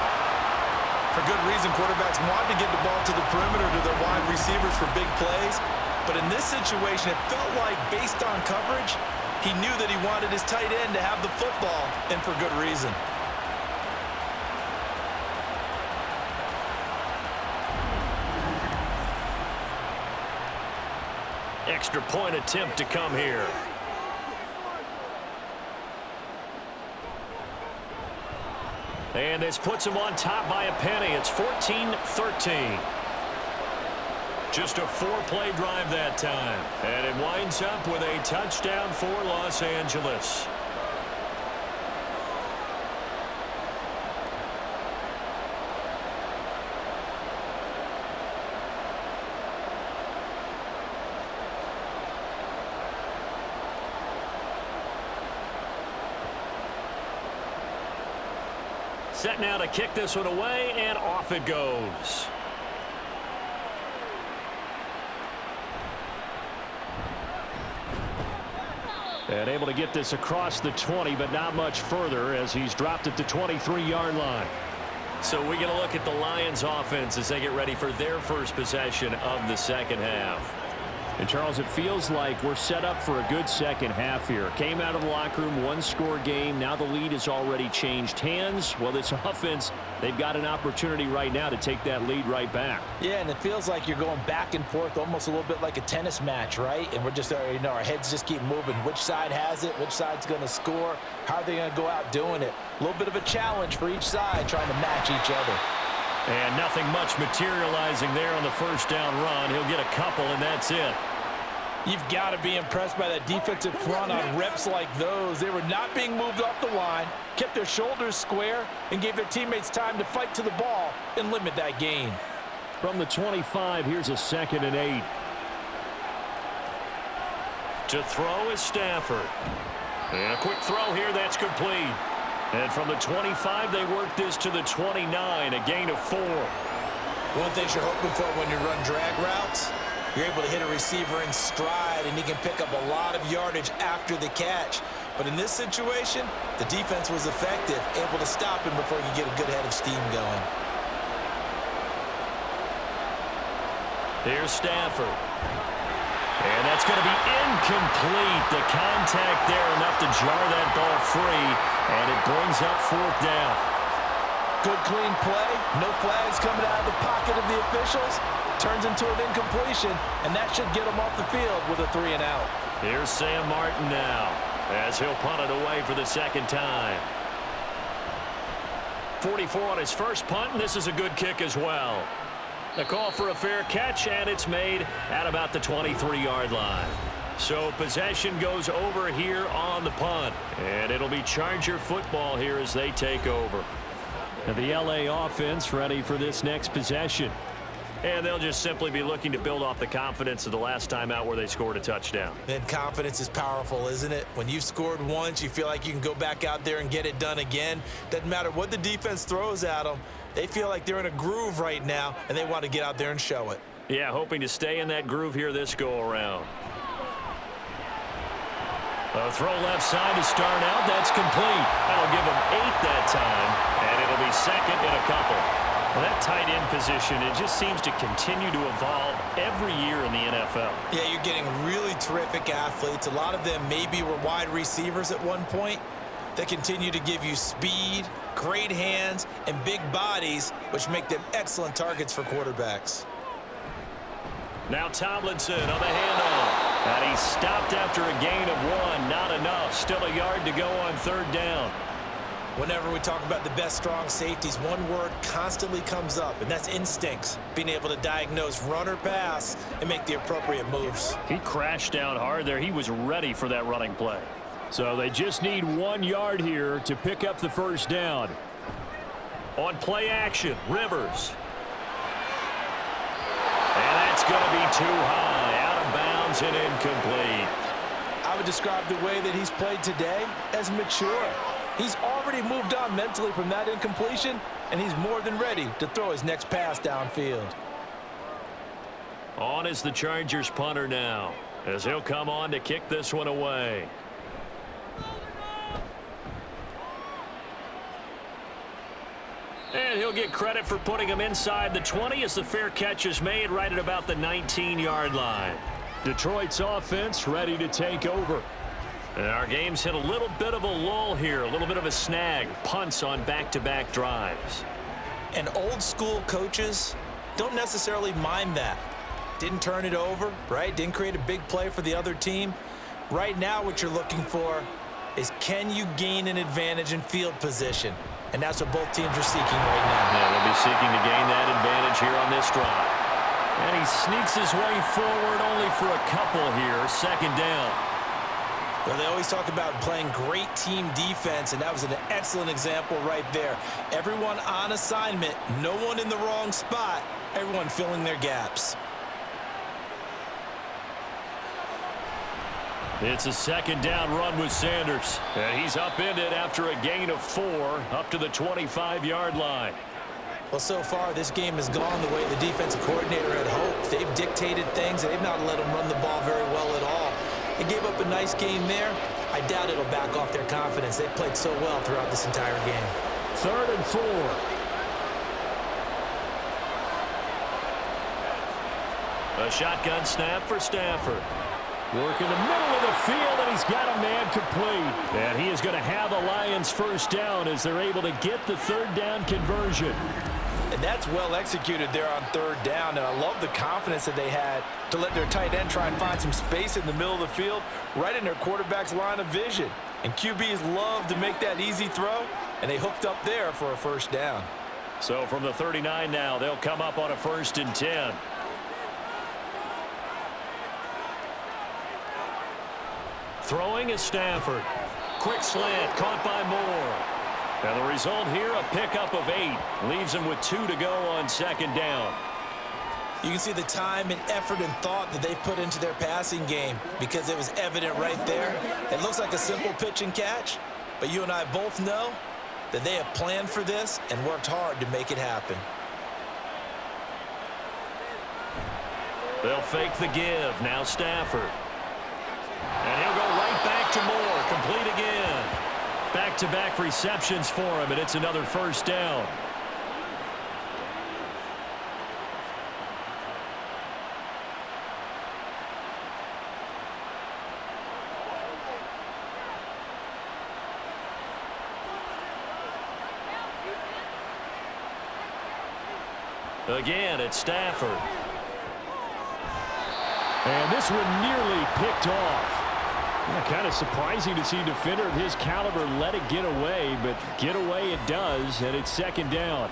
For good reason, quarterbacks want to get the ball to the perimeter to their wide receivers for big plays. But in this situation, it felt like, based on coverage, he knew that he wanted his tight end to have the football, and for good reason. Extra point attempt to come here. And this puts him on top by a penny. It's 14-13. Just a 4-play drive that time. And it winds up with a touchdown for Los Angeles. Set now to kick this one away, and off it goes. And able to get this across the 20, but not much further as he's dropped at the 23-yard line. So we get a look at the Lions offense as they get ready for their first possession of the second half. And Charles, it feels like we're set up for a good second half here. Came out of the locker room, one-score game. Now the lead has already changed hands. Well, this offense, they've got an opportunity right now to take that lead right back. Yeah, and it feels like you're going back and forth almost a little bit like a tennis match, right? And we're just, our heads just keep moving. Which side has it? Which side's going to score? How are they going to go out doing it? A little bit of a challenge for each side trying to match each other. And nothing much materializing there on the first down run. He'll get a couple, and that's it. You've got to be impressed by that defensive front on reps like those. They were not being moved off the line, kept their shoulders square, and gave their teammates time to fight to the ball and limit that gain. From the 25, here's a 2nd and 8. To throw is Stafford. And a quick throw here, that's complete. And from the 25, they work this to the 29, a gain of 4. One thing you're hoping for when you run drag routes, you're able to hit a receiver in stride, and he can pick up a lot of yardage after the catch. But in this situation, the defense was effective, able to stop him before you get a good head of steam going. Here's Stafford. And that's going to be incomplete. The contact there enough to jar that ball free, and it brings up 4th down. Good clean play. No flags coming out of the pocket of the officials. Turns into an incompletion, and that should get him off the field with a 3-and-out. Here's Sam Martin now as he'll punt it away for the second time. 44 on his first punt, and this is a good kick as well. The call for a fair catch, and it's made at about the 23-yard line. So possession goes over here on the punt, and it'll be Charger football here as they take over. And the LA offense ready for this next possession. And they'll just simply be looking to build off the confidence of the last time out where they scored a touchdown. And confidence is powerful, isn't it? When you've scored once, you feel like you can go back out there and get it done again. Doesn't matter what the defense throws at them. They feel like they're in a groove right now, and they want to get out there and show it. Yeah, hoping to stay in that groove here this go-around. A throw left side to start out. That's complete. That'll give them 8 that time, and it'll be second and a couple. Well, that tight end position, it just seems to continue to evolve every year in the NFL. Yeah, you're getting really terrific athletes. A lot of them maybe were wide receivers at one point. They continue to give you speed, great hands, and big bodies, which make them excellent targets for quarterbacks. Now Tomlinson on the handoff. And he's stopped after a gain of 1. Not enough. Still a yard to go on 3rd down. Whenever we talk about the best strong safeties, one word constantly comes up, and that's instincts. Being able to diagnose run or pass and make the appropriate moves. He crashed down hard there. He was ready for that running play. So they just need 1 yard here to pick up the first down. On play action, Rivers. And that's going to be too high. Out of bounds and incomplete. I would describe the way that he's played today as mature. He's already moved on mentally from that incompletion, and he's more than ready to throw his next pass downfield. On is the Chargers punter now, as he'll come on to kick this one away. And he'll get credit for putting him inside the 20 as the fair catch is made right at about the 19-yard line. Detroit's offense ready to take over. And our game's hit a little bit of a lull here, a little bit of a snag. Punts on back-to-back drives. And old school coaches don't necessarily mind that. Didn't turn it over, right? Didn't create a big play for the other team. Right now what you're looking for is, can you gain an advantage in field position? And that's what both teams are seeking right now. Yeah, they'll be seeking to gain that advantage here on this drive. And he sneaks his way forward only for a couple here. 2nd down. Well, they always talk about playing great team defense, and that was an excellent example right there. Everyone on assignment, no one in the wrong spot, everyone filling their gaps. It's a 2nd down run with Sanders. And he's upended after a gain of 4 up to the 25-yard line. Well, so far, this game has gone the way the defensive coordinator had hoped. They've dictated things, and they've not let them run the ball very well at all. They gave up a nice game there. I doubt it'll back off their confidence. They've played so well throughout this entire game. 3rd and 4. A shotgun snap for Stafford. Work in the middle of the field, and he's got a man complete. And he is going to have the Lions first down as they're able to get the 3rd down conversion. And that's well executed there on 3rd down, and I love the confidence that they had to let their tight end try and find some space in the middle of the field, right in their quarterback's line of vision. And QBs love to make that easy throw, and they hooked up there for a first down. So from the 39 now, they'll come up on a 1st and 10. Throwing is Stafford. Quick slant, caught by Moore. And the result here, a pickup of 8. Leaves him with 2 to go on 2nd down. You can see the time and effort and thought that they've put into their passing game because it was evident right there. It looks like a simple pitch and catch, but you and I both know that they have planned for this and worked hard to make it happen. They'll fake the give. Now Stafford. And he'll go right back to Moore. Complete again. Back-to-back receptions for him, and it's another first down. Again, it's Stafford. And this one nearly picked off. Kind of surprising to see a defender of his caliber let it get away, but get away it does, and it's 2nd down.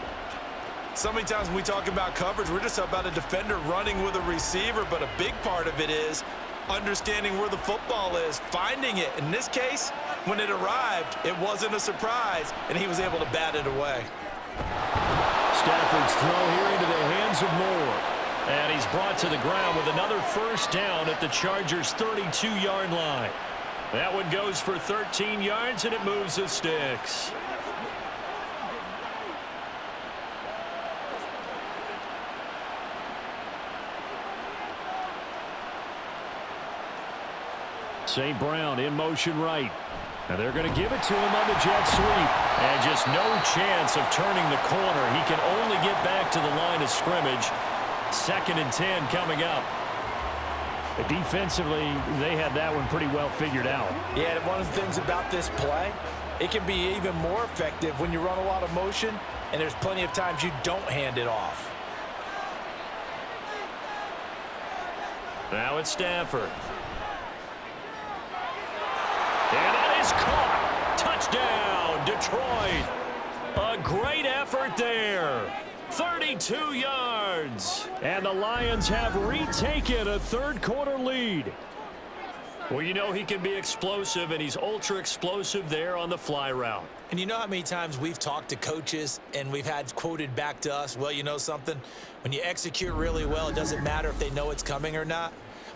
So many times when we talk about coverage, we're just about a defender running with a receiver, but a big part of it is understanding where the football is, finding it. In this case, when it arrived, it wasn't a surprise, and he was able to bat it away. Stafford's throw here into the hands of Moore. And he's brought to the ground with another first down at the Chargers' 32-yard line. That one goes for 13 yards, and it moves the sticks. St. Brown in motion right. And they're going to give it to him on the jet sweep. And just no chance of turning the corner. He can only get back to the line of scrimmage. 2nd and 10 coming up. Defensively, they had that one pretty well figured out. Yeah, and one of the things about this play, it can be even more effective when you run a lot of motion, and there's plenty of times you don't hand it off. Now it's Stafford. And that is caught. Touchdown, Detroit. A great effort there. 32 yards. And the Lions have retaken a 3rd quarter lead. Well, you know he can be explosive, and he's ultra explosive there on the fly route. And you know how many times we've talked to coaches and we've had quoted back to us, well, you know something? When you execute really well, it doesn't matter if they know it's coming or not.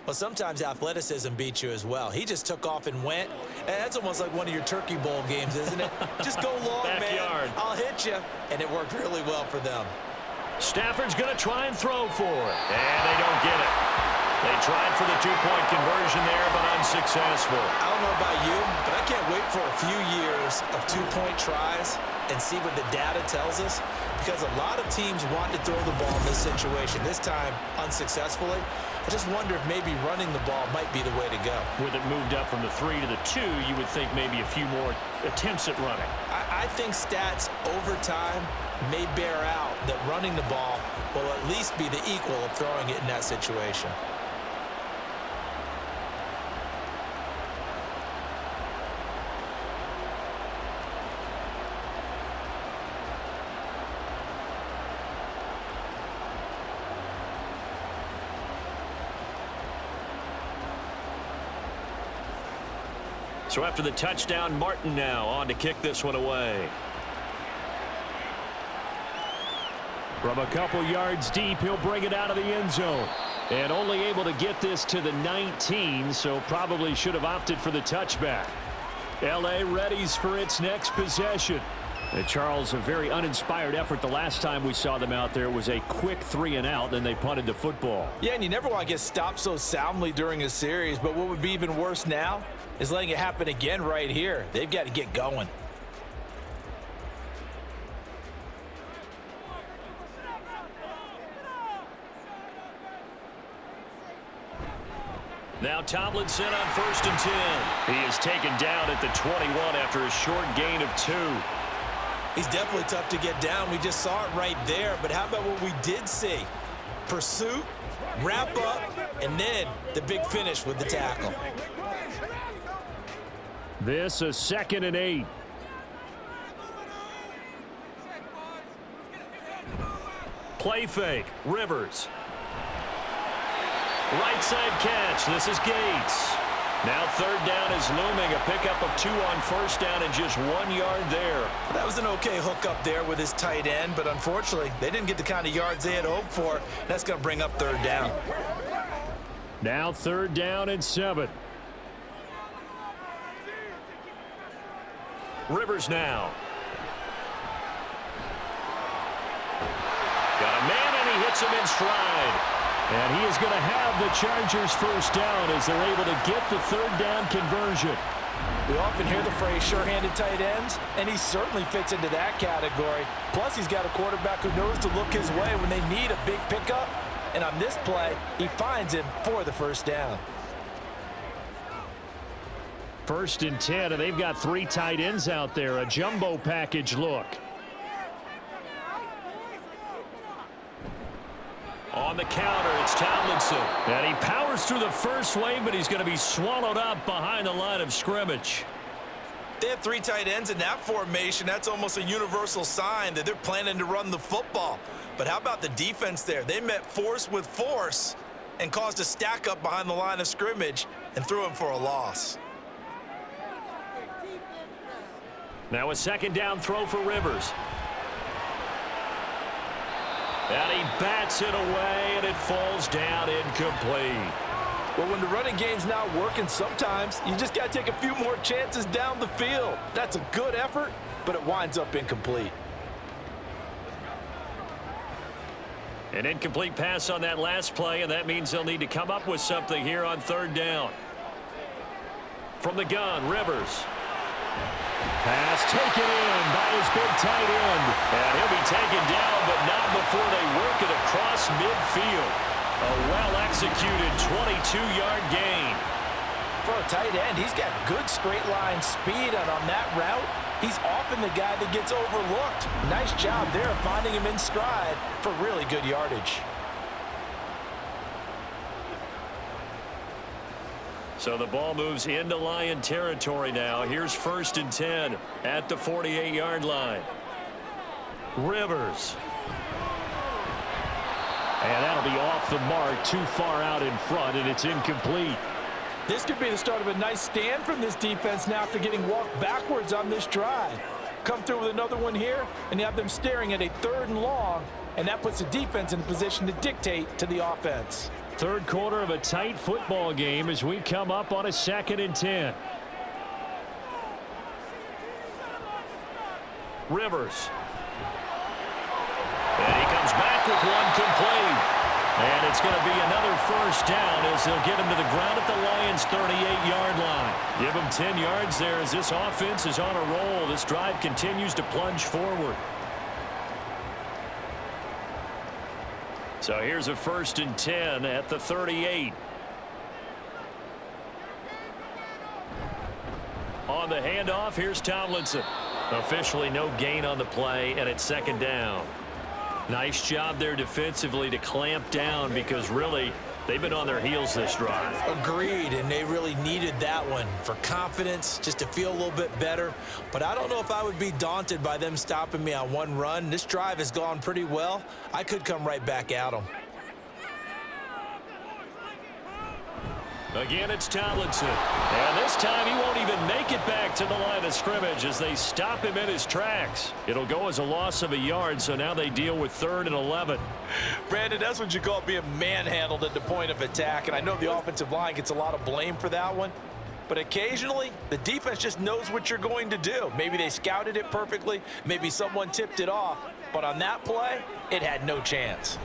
Well, sometimes athleticism beats you as well. He just took off and went. And that's almost like one of your Turkey Bowl games, isn't it? Just go long, Backyard. man. I'll hit you. And it worked really well for them. Stafford's going to try and throw for it. And they don't get it. They tried for the 2-point conversion there, but unsuccessful. I don't know about you, but I can't wait for a few years of 2-point tries and see what the data tells us, because a lot of teams want to throw the ball in this situation. This time, unsuccessfully. I just wonder if maybe running the ball might be the way to go. With it moved up from the 3 to the 2, you would think maybe a few more attempts at running. I think stats over time may bear out that running the ball will at least be the equal of throwing it in that situation. So after the touchdown, Martin now on to kick this one away. From a couple yards deep, he'll bring it out of the end zone. And only able to get this to the 19, so probably should have opted for the touchback. L.A. readies for its next possession. And Charles, a very uninspired effort the last time we saw them out there. It was a quick 3-and-out, then they punted the football. Yeah, and you never want to get stopped so soundly during a series, but what would be even worse now is letting it happen again right here. They've got to get going. Now Tomlinson on 1st and 10. He is taken down at the 21 after a short gain of 2. He's definitely tough to get down. We just saw it right there. But how about what we did see? Pursuit, wrap up, and then the big finish with the tackle. This a 2nd and 8. Play fake. Rivers. Right side catch. This is Gates. Now 3rd down is looming. A pickup of 2 on 1st down and just 1 yard there. That was an okay hookup there with his tight end, but unfortunately, they didn't get the kind of yards they had hoped for. That's going to bring up 3rd down. Now 3rd down and 7. Rivers now. Got a man, and he hits him in stride. And he is going to have the Chargers 1st down as they're able to get the 3rd down conversion. We often hear the phrase sure-handed tight ends, and he certainly fits into that category. Plus, he's got a quarterback who knows to look his way when they need a big pickup. And on this play, he finds him for the 1st down. 1st and 10, and they've got 3 tight ends out there. A jumbo package look. On the counter, it's Tomlinson. And he powers through the first wave, but he's going to be swallowed up behind the line of scrimmage. They have 3 tight ends in that formation. That's almost a universal sign that they're planning to run the football. But how about the defense there? They met force with force and caused a stack up behind the line of scrimmage and threw him for a loss. Now a 2nd down throw for Rivers. And he bats it away, and it falls down incomplete. Well, when the running game's not working, sometimes you just got to take a few more chances down the field. That's a good effort, but it winds up incomplete. An incomplete pass on that last play, and that means they'll need to come up with something here on 3rd down. From the gun, Rivers. Pass taken in by his big tight end. And he'll be taken down, but not before they work it across midfield. A well-executed 22-yard gain. For a tight end, he's got good straight-line speed, and on that route, he's often the guy that gets overlooked. Nice job there of finding him in stride for really good yardage. So the ball moves into Lion territory now. Here's 1st and 10 at the 48-yard line. Rivers. And that'll be off the mark, too far out in front, and it's incomplete. This could be the start of a nice stand from this defense now after getting walked backwards on this drive. Come through with another one here, and you have them staring at a 3rd and long, and that puts the defense in a position to dictate to the offense. 3rd quarter of a tight football game as we come up on a 2nd and 10. Rivers. And he comes back with one complete. And it's going to be another 1st down as they'll get him to the ground at the Lions' 38-yard line. Give him 10 yards there as this offense is on a roll. This drive continues to plunge forward. So here's a 1st and 10 at the 38. On the handoff, here's Tomlinson. Officially no gain on the play, and it's 2nd down. Nice job there defensively to clamp down because really they've been on their heels this drive. Agreed, and they really needed that one for confidence, just to feel a little bit better. But I don't know if I would be daunted by them stopping me on one run. This drive has gone pretty well. I could come right back at them. Again, it's Tomlinson. And this time he won't even make it back to the line of scrimmage as they stop him in his tracks. It'll go as a loss of a yard, so now they deal with 3rd and 11. Brandon, that's what you call being manhandled at the point of attack, and I know the offensive line gets a lot of blame for that one. But occasionally, the defense just knows what you're going to do. Maybe they scouted it perfectly. Maybe someone tipped it off. But on that play, it had no chance.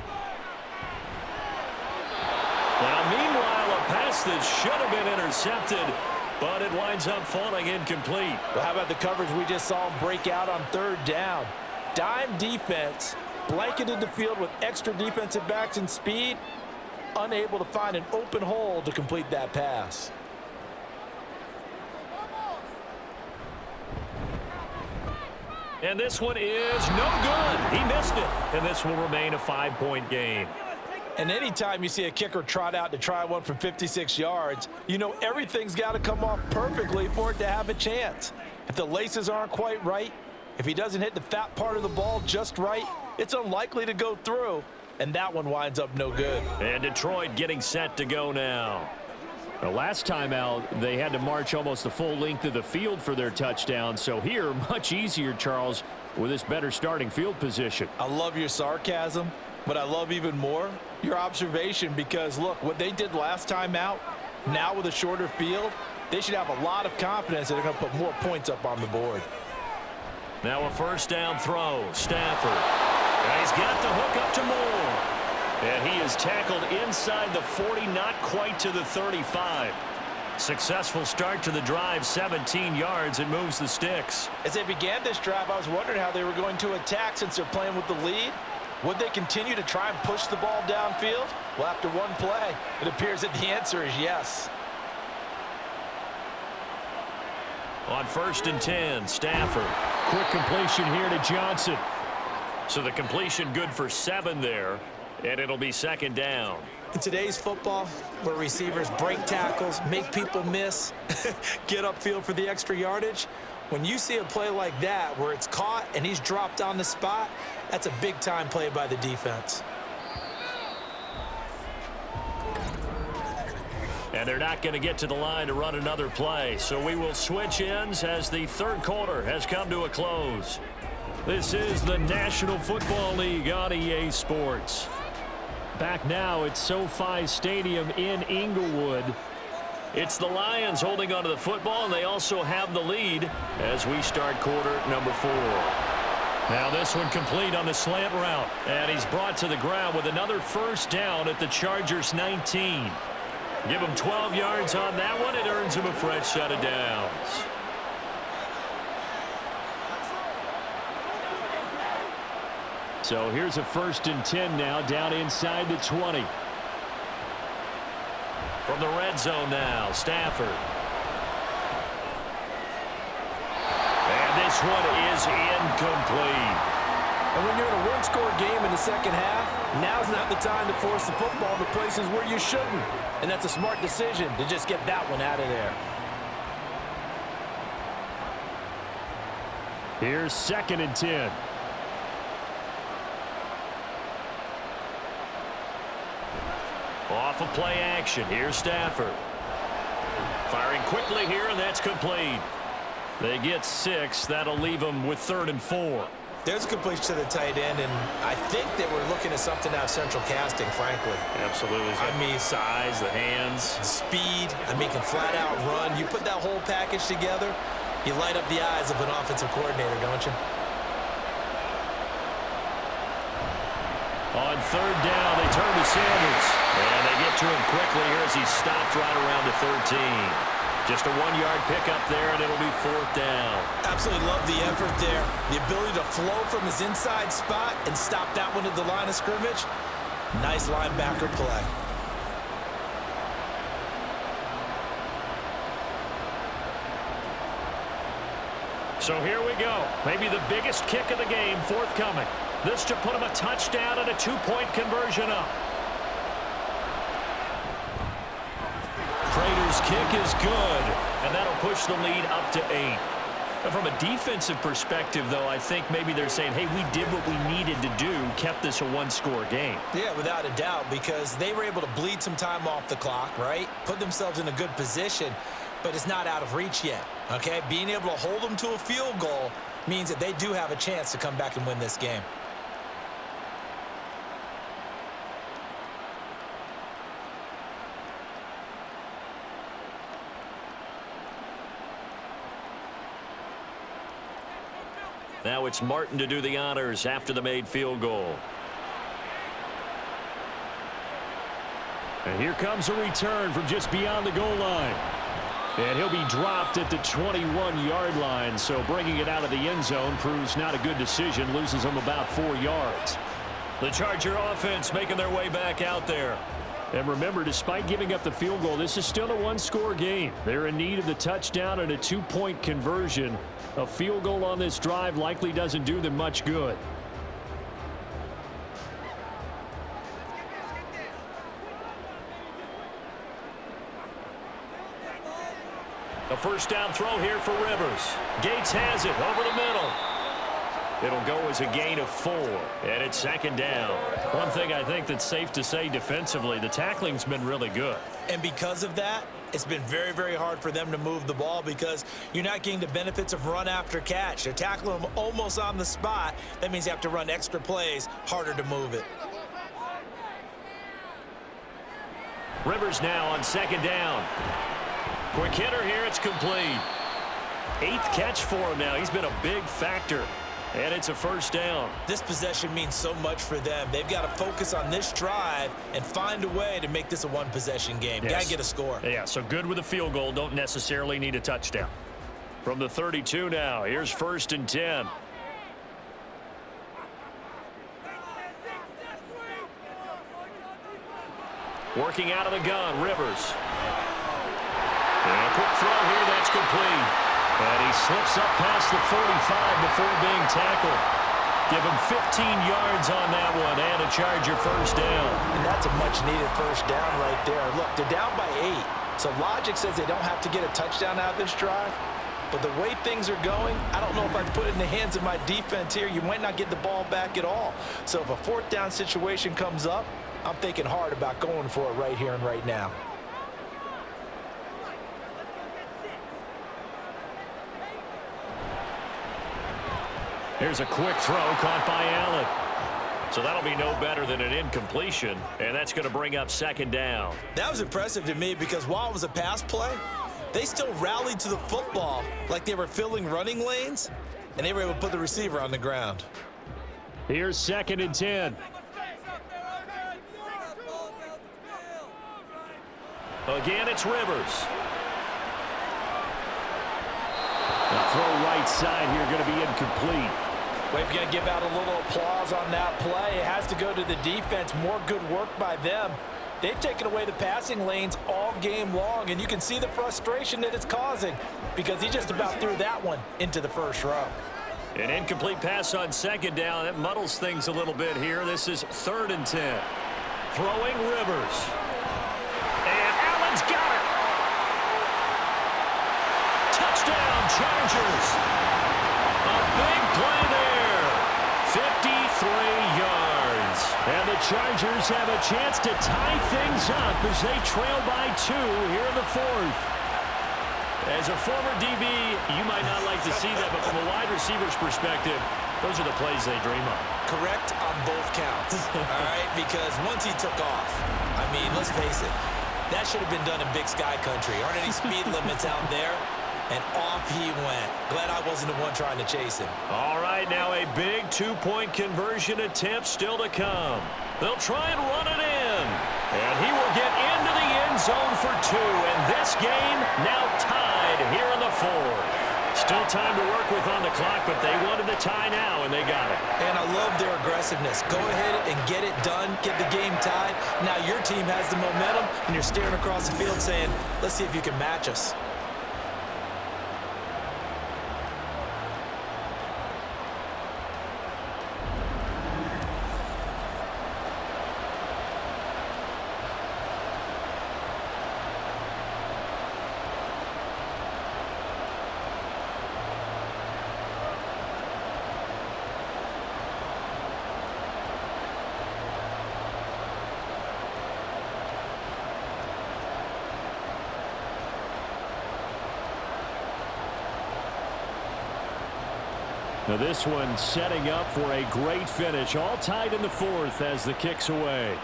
Now, meanwhile, a pass that should have been intercepted, but it winds up falling incomplete. Well, how about the coverage we just saw him break out on third down? Dime defense, blanketed the field with extra defensive backs and speed, unable to find an open hole to complete that pass. And this one is no good. He missed it. And this will remain a 5-point game. And anytime you see a kicker trot out to try one from 56 yards, you know everything's got to come off perfectly for it to have a chance. If the laces aren't quite right, if he doesn't hit the fat part of the ball just right, it's unlikely to go through. And that one winds up no good. And Detroit getting set to go now. The last time out, they had to march almost the full length of the field for their touchdown. So here, much easier, Charles, with this better starting field position. I love your sarcasm, but I love even more your observation because, look, what they did last time out, now with a shorter field, they should have a lot of confidence that they're going to put more points up on the board. Now a first down throw. Stafford. And he's got the hook up to Moore. And he is tackled inside the 40, not quite to the 35. Successful start to the drive, 17 yards. It moves the sticks. As they began this drive, I was wondering how they were going to attack since they're playing with the lead. Would they continue to try and push the ball downfield? Well, after one play, it appears that the answer is yes. On 1st and 10, Stafford. Quick completion here to Johnson. So the completion good for 7 there. And it'll be 2nd down. In today's football, where receivers break tackles, make people miss, get upfield for the extra yardage, when you see a play like that where it's caught and he's dropped on the spot, that's a big-time play by the defense. And they're not going to get to the line to run another play. So we will switch ends as the 3rd quarter has come to a close. This is the National Football League on EA Sports. Back now at SoFi Stadium in Inglewood. It's the Lions holding onto the football, and they also have the lead as we start quarter number 4. Now this one complete on the slant route, and he's brought to the ground with another first down at the Chargers 19. Give him 12 yards on that one. It earns him a fresh set of downs. So here's a 1st and 10 now, down inside the 20. From the red zone now, Stafford. And this one is incomplete. And when you're in a one-score game in the second half, now's not the time to force the football to places where you shouldn't. And that's a smart decision to just get that one out of there. Here's 2nd and 10. Off of play action. Here's Stafford. Firing quickly here, and that's complete. They get 6. That'll leave them with 3rd and 4. There's a completion to the tight end, and I think they were looking at something out of central casting, frankly. Absolutely. I mean, size, the hands. Speed, I mean, can flat out run. You put that whole package together, you light up the eyes of an offensive coordinator, don't you? On 3rd down, they turn to Sanders. And they get to him quickly here as he stopped right around the 13. Just a 1-yard pickup there, and it'll be 4th down. Absolutely love the effort there. The ability to flow from his inside spot and stop that one at the line of scrimmage. Nice linebacker play. So here we go. Maybe the biggest kick of the game forthcoming. This to put him a touchdown and a 2-point conversion up. Prater's kick is good, and that'll push the lead up to 8. And from a defensive perspective, though, I think maybe they're saying, hey, we did what we needed to do, kept this a 1-score game. Yeah, without a doubt, because they were able to bleed some time off the clock, right? Put themselves in a good position, but it's not out of reach yet, okay? Being able to hold them to a field goal means that they do have a chance to come back and win this game. Now it's Martin to do the honors after the made field goal. And here comes a return from just beyond the goal line. And he'll be dropped at the 21-yard line, so bringing it out of the end zone proves not a good decision, loses him about 4 yards. The Charger offense making their way back out there. And remember, despite giving up the field goal, this is still a one-score game. They're in need of the touchdown and a 2-point conversion. A field goal on this drive likely doesn't do them much good. A first down throw here for Rivers. Gates has it over the middle. It'll go as a gain of 4, and it's second down. One thing I think that's safe to say defensively, the tackling's been really good. And because of that, it's been very, very hard for them to move the ball because you're not getting the benefits of run after catch. They're tackling them almost on the spot. That means you have to run extra plays, harder to move it. Rivers now on second down. Quick hitter here, it's complete. 8th catch for him now. He's been a big factor. And it's a first down. This possession means so much for them. They've got to focus on this drive and find a way to make this a one-possession game. Yes. Got to get a score. Yeah, so good with a field goal. Don't necessarily need a touchdown. From the 32 now, here's 1st and 10. Working out of the gun, Rivers. And a quick throw here, that's complete. And he slips up past the 45 before being tackled. Give him 15 yards on that one and a Charger first down. And that's a much-needed first down right there. Look, they're down by 8. So logic says they don't have to get a touchdown out of this drive. But the way things are going, I don't know if I put it in the hands of my defense here. You might not get the ball back at all. So if a 4th down situation comes up, I'm thinking hard about going for it right here and right now. Here's a quick throw caught by Allen. So that'll be no better than an incompletion, and that's going to bring up second down. That was impressive to me because while it was a pass play, they still rallied to the football like they were filling running lanes, and they were able to put the receiver on the ground. Here's 2nd and 10. Again, it's Rivers. The throw right side here going to be incomplete. We're going to give out a little applause on that play. It has to go to the defense. More good work by them. They've taken away the passing lanes all game long, and you can see the frustration that it's causing because he just about threw that one into the first row. An incomplete pass on second down. That muddles things a little bit here. This is 3rd and 10. Throwing Rivers. And Allen's got it. Touchdown, Chargers. A big play there. 53 yards. And the Chargers have a chance to tie things up as they trail by 2 here in the 4th. As a former DB, you might not like to see that, but from a wide receiver's perspective, those are the plays they dream of. Correct on both counts, all right? Because once he took off, I mean, let's face it, that should have been done in Big Sky Country. Aren't any speed limits out there? And off he went. Glad I wasn't the one trying to chase him. All right, now a big 2-point conversion attempt still to come. They'll try and run it in. And he will get into the end zone for 2. And this game now tied here in the 4th. Still time to work with on the clock, but they wanted the tie now, and they got it. And I love their aggressiveness. Go ahead and get it done, get the game tied. Now your team has the momentum, and you're staring across the field saying, let's see if you can match us. Now this one setting up for a great finish. All tied in the 4th as the kick's away.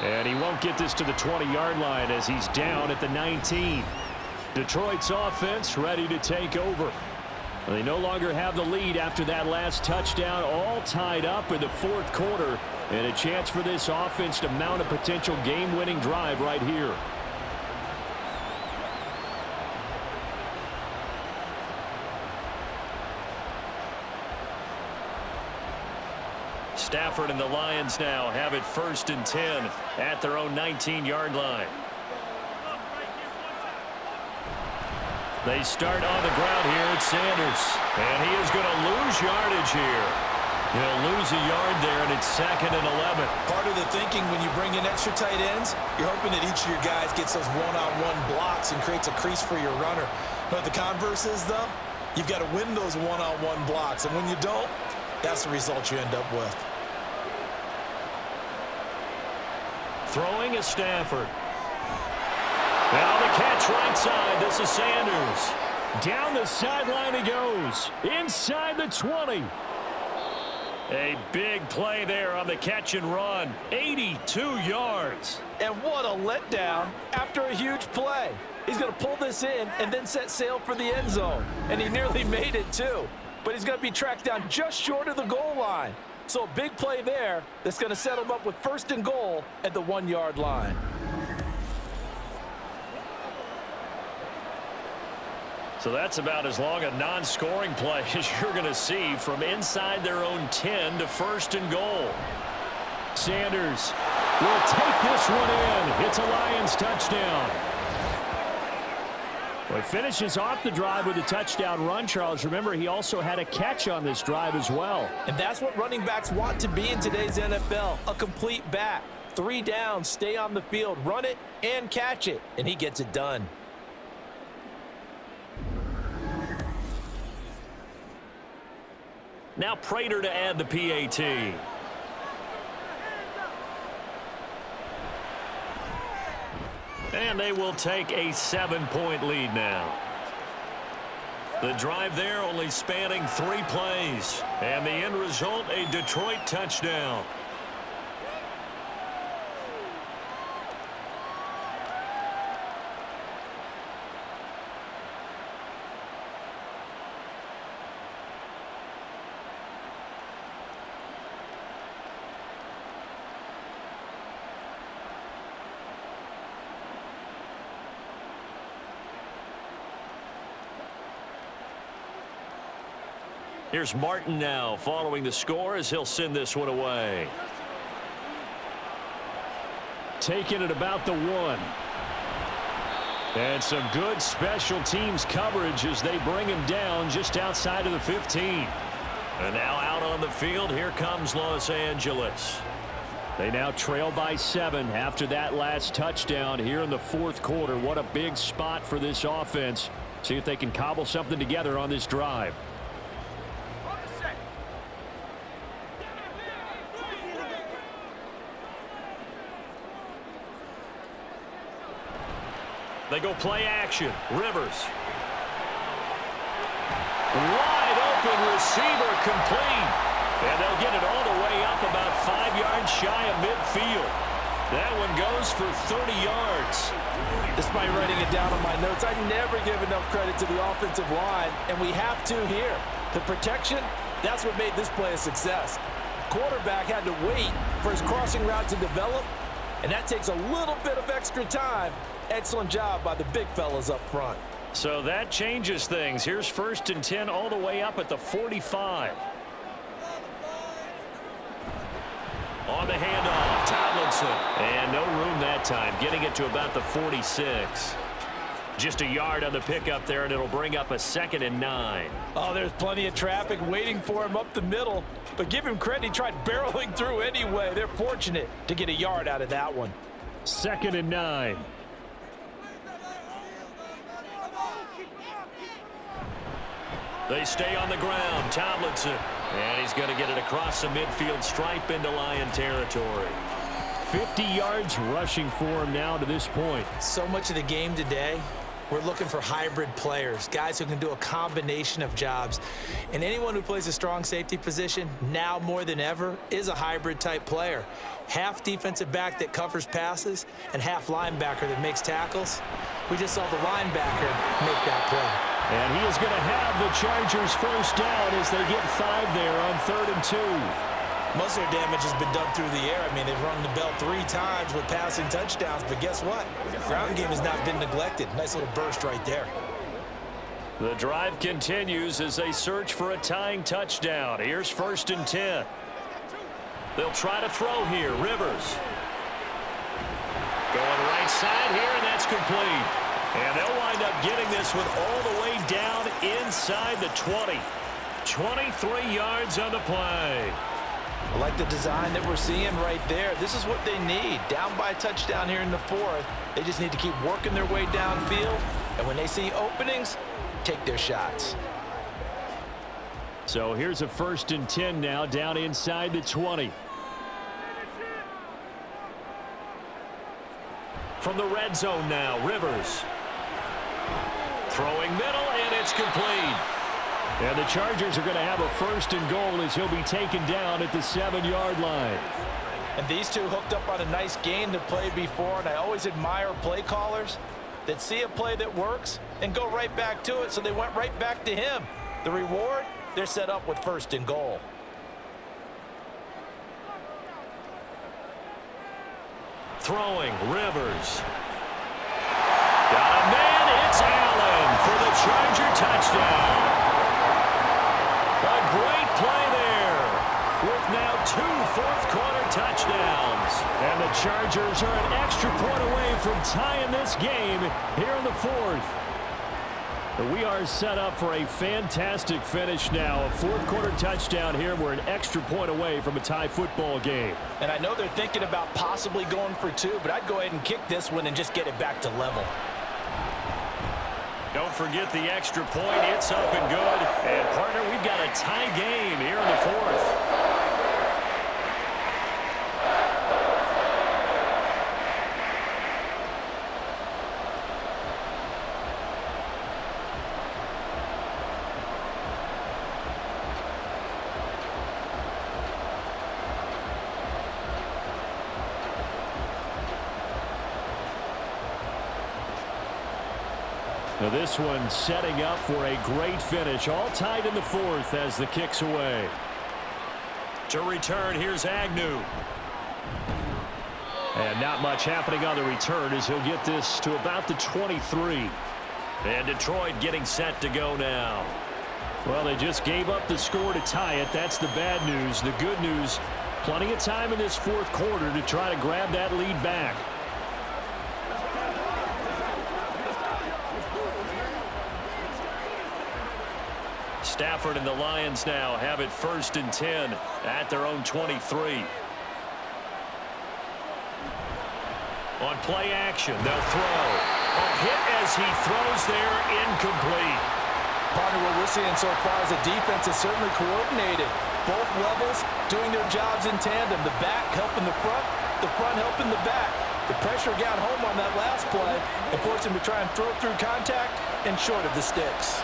And he won't get this to the 20-yard line as he's down at the 19. Detroit's offense ready to take over. They no longer have the lead after that last touchdown, all tied up in the fourth quarter, and a chance for this offense to mount a potential game-winning drive right here. Stafford and the Lions now have it 1st and 10 at their own 19-yard line. They start on the ground here at Sanders. And he is going to lose yardage here. He'll lose a yard there, and it's 2nd and 11. Part of the thinking when you bring in extra tight ends, you're hoping that each of your guys gets those one-on-one blocks and creates a crease for your runner. But the converse is, though, you've got to win those one-on-one blocks. And when you don't, that's the result you end up with. Throwing is Stafford. And on the catch right side, this is Sanders. Down the sideline he goes. Inside the 20. A big play there on the catch and run. 82 yards. And what a letdown after a huge play. He's going to pull this in and then set sail for the end zone. And he nearly made it, too. But he's going to be tracked down just short of the goal line. So a big play there that's going to set him up with 1st and goal at the 1-yard line. So that's about as long a non-scoring play as you're going to see from inside their own 10 to 1st and goal. Sanders will take this one in. It's a Lions touchdown. Well, he finishes off the drive with a touchdown run, Charles. Remember, he also had a catch on this drive as well. And that's what running backs want to be in today's NFL, a complete back. 3 downs, stay on the field, run it, and catch it. And he gets it done. Now Prater to add the PAT. And they will take a 7-point lead now. The drive there only spanning 3 plays. And the end result, a Detroit touchdown. Here's Martin now following the score as he'll send this one away. Taking it about the 1. And some good special teams coverage as they bring him down just outside of the 15. And now out on the field, here comes Los Angeles. They now trail by 7 after that last touchdown here in the fourth quarter. What a big spot for this offense. See if they can cobble something together on this drive. They go play action. Rivers. Wide open receiver complete. And they'll get it all the way up about 5 yards shy of midfield. That one goes for 30 yards. Despite writing it down on my notes, I never give enough credit to the offensive line, and we have to here. The protection, that's what made this play a success. Quarterback had to wait for his crossing route to develop, and that takes a little bit of extra time. Excellent job by the big fellas up front. So that changes things. Here's 1st and 10 all the way up at the 45. On the handoff, Tomlinson. And no room that time, getting it to about the 46. Just a yard on the pickup there, and it'll bring up a 2nd and 9. Oh, there's plenty of traffic waiting for him up the middle. But give him credit, he tried barreling through anyway. They're fortunate to get a yard out of that one. 2nd and 9. They stay on the ground. Tomlinson. And he's going to get it across the midfield stripe into Lion territory. 50 yards rushing for him now to this point. So much of the game today, we're looking for hybrid players, guys who can do a combination of jobs. And anyone who plays a strong safety position, now more than ever, is a hybrid type player. Half defensive back that covers passes and half linebacker that makes tackles. We just saw the linebacker make that play. And he is going to have the Chargers first down as they get 5 there on 3rd and 2. Most of their damage has been done through the air. I mean, they've rung the bell 3 times with passing touchdowns, but guess what? Ground game has not been neglected. Nice little burst right there. The drive continues as they search for a tying touchdown. Here's 1st and 10. They'll try to throw here. Rivers. Going right side here, and that's complete. And they'll wind up getting this one all the way down inside the 20. 23 yards on the play. I like the design that we're seeing right there. This is what they need. Down by a touchdown here in the 4th. They just need to keep working their way downfield. And when they see openings, take their shots. So here's a 1st and 10 now down inside the 20. From the red zone now, Rivers. Throwing middle, and it's complete. And the Chargers are going to have a 1st and goal as he'll be taken down at the 7-yard line. And these two hooked up on a nice gain to play before, and I always admire play callers that see a play that works and go right back to it, so they went right back to him. The reward, they're set up with 1st and goal. Throwing, Rivers. Got a man, it's Allen for the Charger touchdown. A great play there with now 2 fourth-quarter touchdowns. And the Chargers are an extra point away from tying this game here in the 4th. We are set up for a fantastic finish now. A 4th-quarter touchdown here. We're an extra point away from a tie football game. And I know they're thinking about possibly going for 2, but I'd go ahead and kick this one and just get it back to level. Don't forget the extra point. It's up and good. And, partner, we've got a tie game here in the 4th. Now this one setting up for a great finish. All tied in the 4th as the kick's away. To return, here's Agnew. And not much happening on the return as he'll get this to about the 23. And Detroit getting set to go now. Well, they just gave up the score to tie it. That's the bad news. The good news, plenty of time in this 4th quarter to try to grab that lead back. Stafford and the Lions now have it 1st and 10 at their own 23. On play action, they'll throw. A hit as he throws there, incomplete. Partner, what we're seeing so far is the defense is certainly coordinated. Both levels doing their jobs in tandem. The back helping the front helping the back. The pressure got home on that last play and forced him to try and throw through contact and short of the sticks.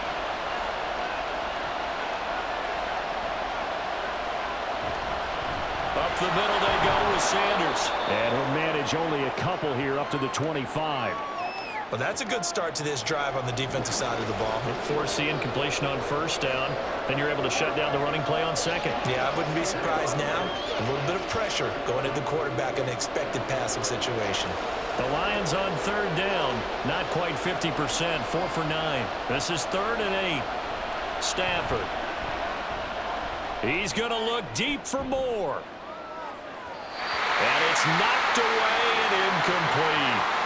Up the middle they go with Sanders. And he'll manage only a couple here up to the 25. Well, that's a good start to this drive on the defensive side of the ball. Force the incompletion on 1st down. Then you're able to shut down the running play on 2nd. Yeah, I wouldn't be surprised now. A little bit of pressure going at the quarterback in an expected passing situation. The Lions on 3rd down. Not quite 50%. 4 for 9. This is 3rd and 8. Stafford. He's going to look deep for more. And it's knocked away and incomplete.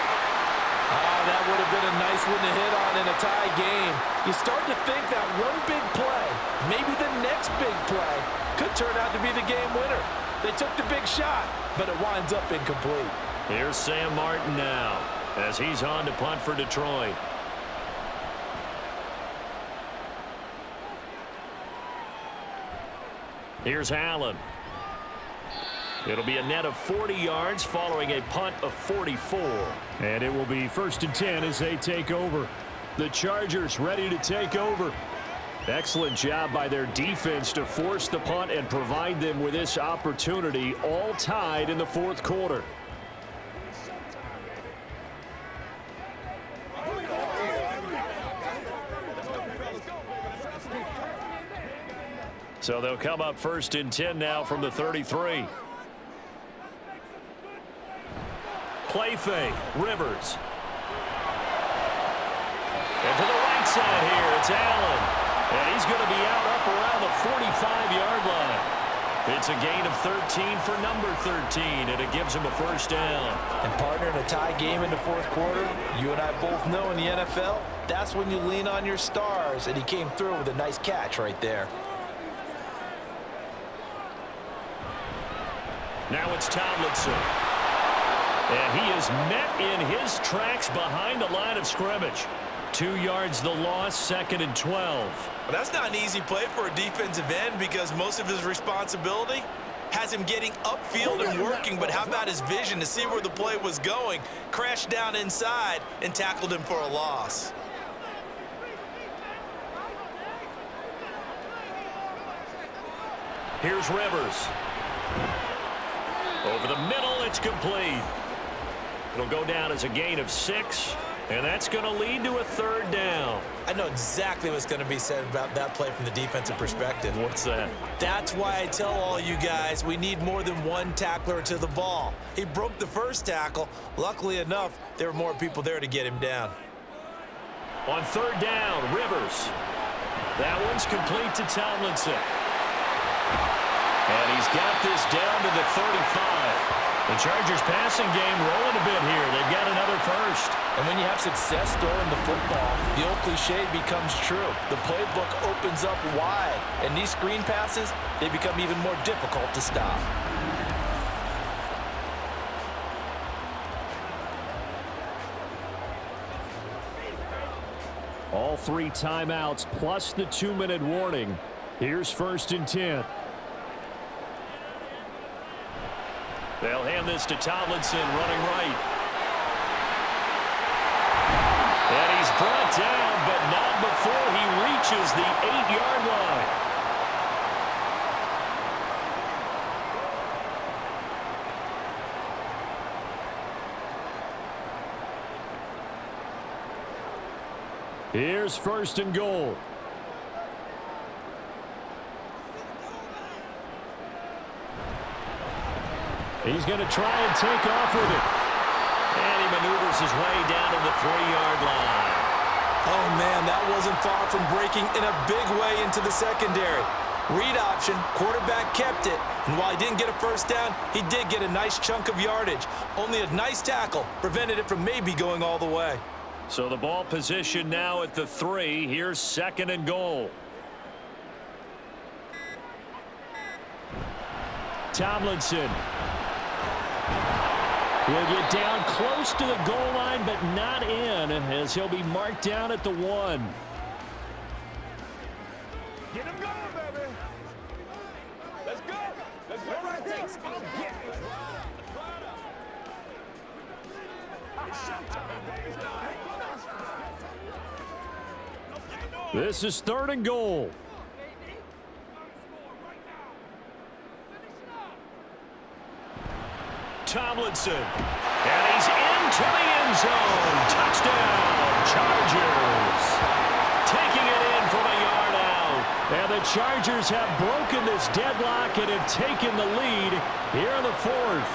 That would have been a nice one to hit on in a tie game. You start to think that one big play, maybe the next big play, could turn out to be the game winner. They took the big shot, but it winds up incomplete. Here's Sam Martin now as he's on to punt for Detroit. Here's Allen. It'll be a net of 40 yards following a punt of 44. And it will be 1st and 10 as they take over. The Chargers ready to take over. Excellent job by their defense to force the punt and provide them with this opportunity, all tied in the 4th quarter. So they'll come up 1st and 10 now from the 33. Play fake. Rivers. And to the right side here, it's Allen. And he's going to be out up around the 45-yard line. It's a gain of 13 for number 13, and it gives him a 1st down. And partner, in a tie game in the 4th quarter, you and I both know in the NFL, that's when you lean on your stars, and he came through with a nice catch right there. Now it's Tomlinson. And he is met in his tracks behind the line of scrimmage. 2 yards the loss, 2nd and 12. Well, that's not an easy play for a defensive end because most of his responsibility has him getting upfield and working, but how about his vision to see where the play was going, crashed down inside, and tackled him for a loss. Here's Rivers. Over the middle, it's complete. It'll go down as a gain of 6, and that's going to lead to a 3rd down. I know exactly what's going to be said about that play from the defensive perspective. What's that? That's why I tell all you guys we need more than one tackler to the ball. He broke the first tackle. Luckily enough, there were more people there to get him down. On 3rd down, Rivers. That one's complete to Tomlinson. And he's got this down to the 35. The Chargers passing game rolling a bit here. They've got another 1st. And when you have success throwing the football, the old cliche becomes true. The playbook opens up wide, and these screen passes, they become even more difficult to stop. All 3 timeouts plus the 2-minute warning. Here's 1st and 10. They'll hand this to Tomlinson, running right. And he's brought down, but not before he reaches the 8-yard line. Here's 1st and goal. He's going to try and take off with it. And he maneuvers his way down to the 3-yard line. Oh, man, that wasn't far from breaking in a big way into the secondary. Read option, quarterback kept it. And while he didn't get a 1st down, he did get a nice chunk of yardage. Only a nice tackle prevented it from maybe going all the way. So the ball position now at the 3. Here's 2nd and goal. Tomlinson will get down close to the goal line, but not in, as he'll be marked down at the 1. Get him going, baby. Let's go. Let's go. Right there. This is 3rd and goal. Tomlinson. And he's into the end zone. Touchdown, Chargers. Taking it in from a yard out. And the Chargers have broken this deadlock and have taken the lead here in the 4th.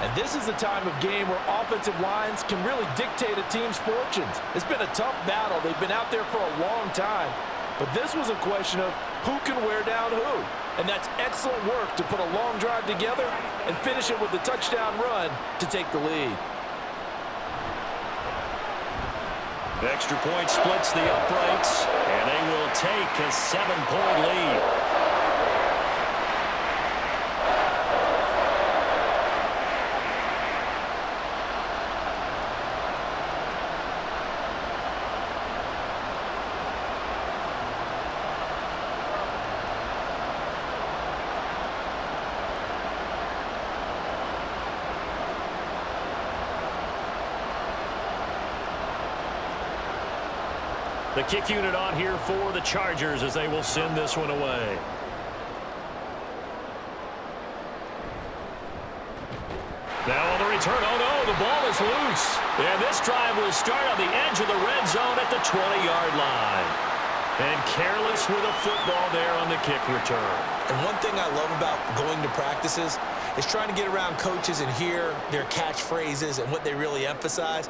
And this is the time of game where offensive lines can really dictate a team's fortunes. It's been a tough battle. They've been out there for a long time. But this was a question of who can wear down who. And that's excellent work to put a long drive together and finish it with a touchdown run to take the lead. The extra point splits the uprights, and they will take a 7-point lead. The kick unit on here for the Chargers as they will send this one away. Now on the return, oh no, the ball is loose. And this drive will start on the edge of the red zone at the 20-yard line. And careless with a football there on the kick return. And one thing I love about going to practices is trying to get around coaches and hear their catchphrases and what they really emphasize.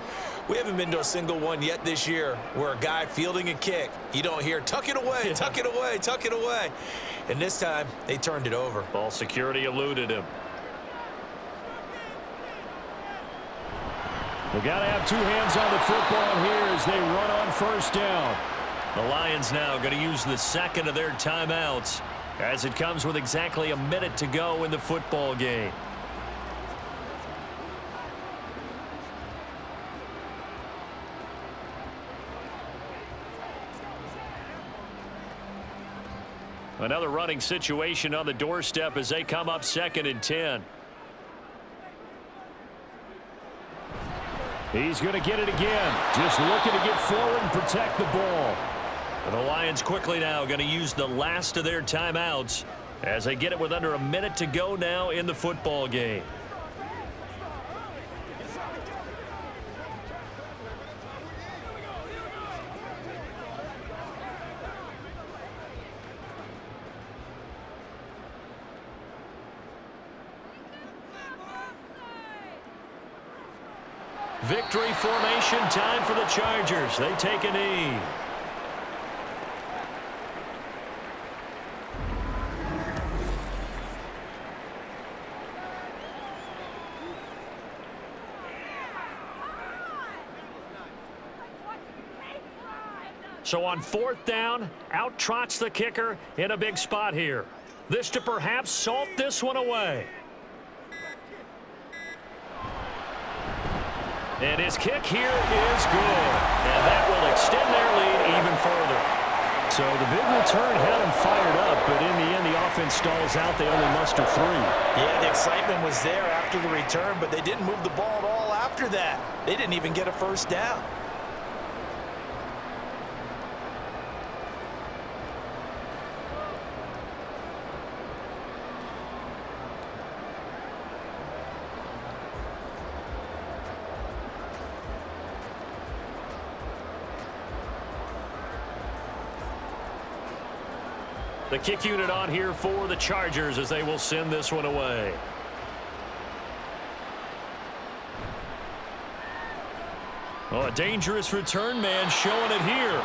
We haven't been to a single one yet this year where a guy fielding a kick, you don't hear, tuck it away, tuck it away, tuck it away. And this time, they turned it over. Ball security eluded him. We got to have two hands on the football here as they run on first down. The Lions now going to use the second of their timeouts as it comes with exactly a minute to go in the football game. Another running situation on the doorstep as they come up 2nd and 10. He's going to get it again. Just looking to get forward and protect the ball. And the Lions quickly now going to use the last of their timeouts as they get it with under a minute to go now in the football game. Victory formation time for the Chargers. They take a knee. So on 4th down, out trots the kicker in a big spot here. This to perhaps salt this one away. And his kick here is good. And that will extend their lead even further. So the big return had him fired up, but in the end, the offense stalls out. They only muster 3. Yeah, the excitement was there after the return, but they didn't move the ball at all after that. They didn't even get a first down. The kick unit on here for the Chargers as they will send this one away. Oh, a dangerous return man showing it here.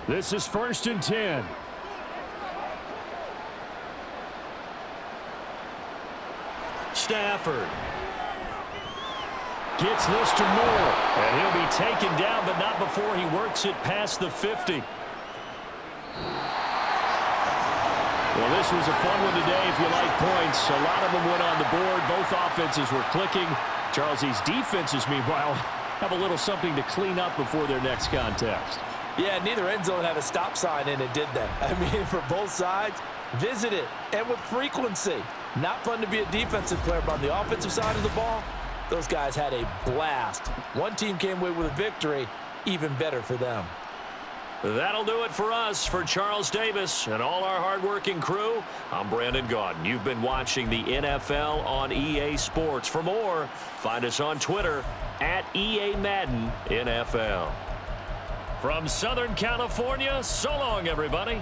This is 1st and 10. Stafford gets this to Moore, and he'll be taken down, but not before he works it past the 50. Well, this was a fun one today if you like points. A lot of them went on the board. Both offenses were clicking. Charles, these defenses, meanwhile, have a little something to clean up before their next contest. Yeah, neither end zone had a stop sign in it, did they? I mean, for both sides, visit it, and with frequency. Not fun to be a defensive player, but on the offensive side of the ball, those guys had a blast. One team came away with a victory, even better for them. That'll do it for us. For Charles Davis and all our hardworking crew, I'm Brandon Gaudin. You've been watching the NFL on EA Sports. For more, find us on Twitter at EA Madden NFL. From Southern California, so long, everybody.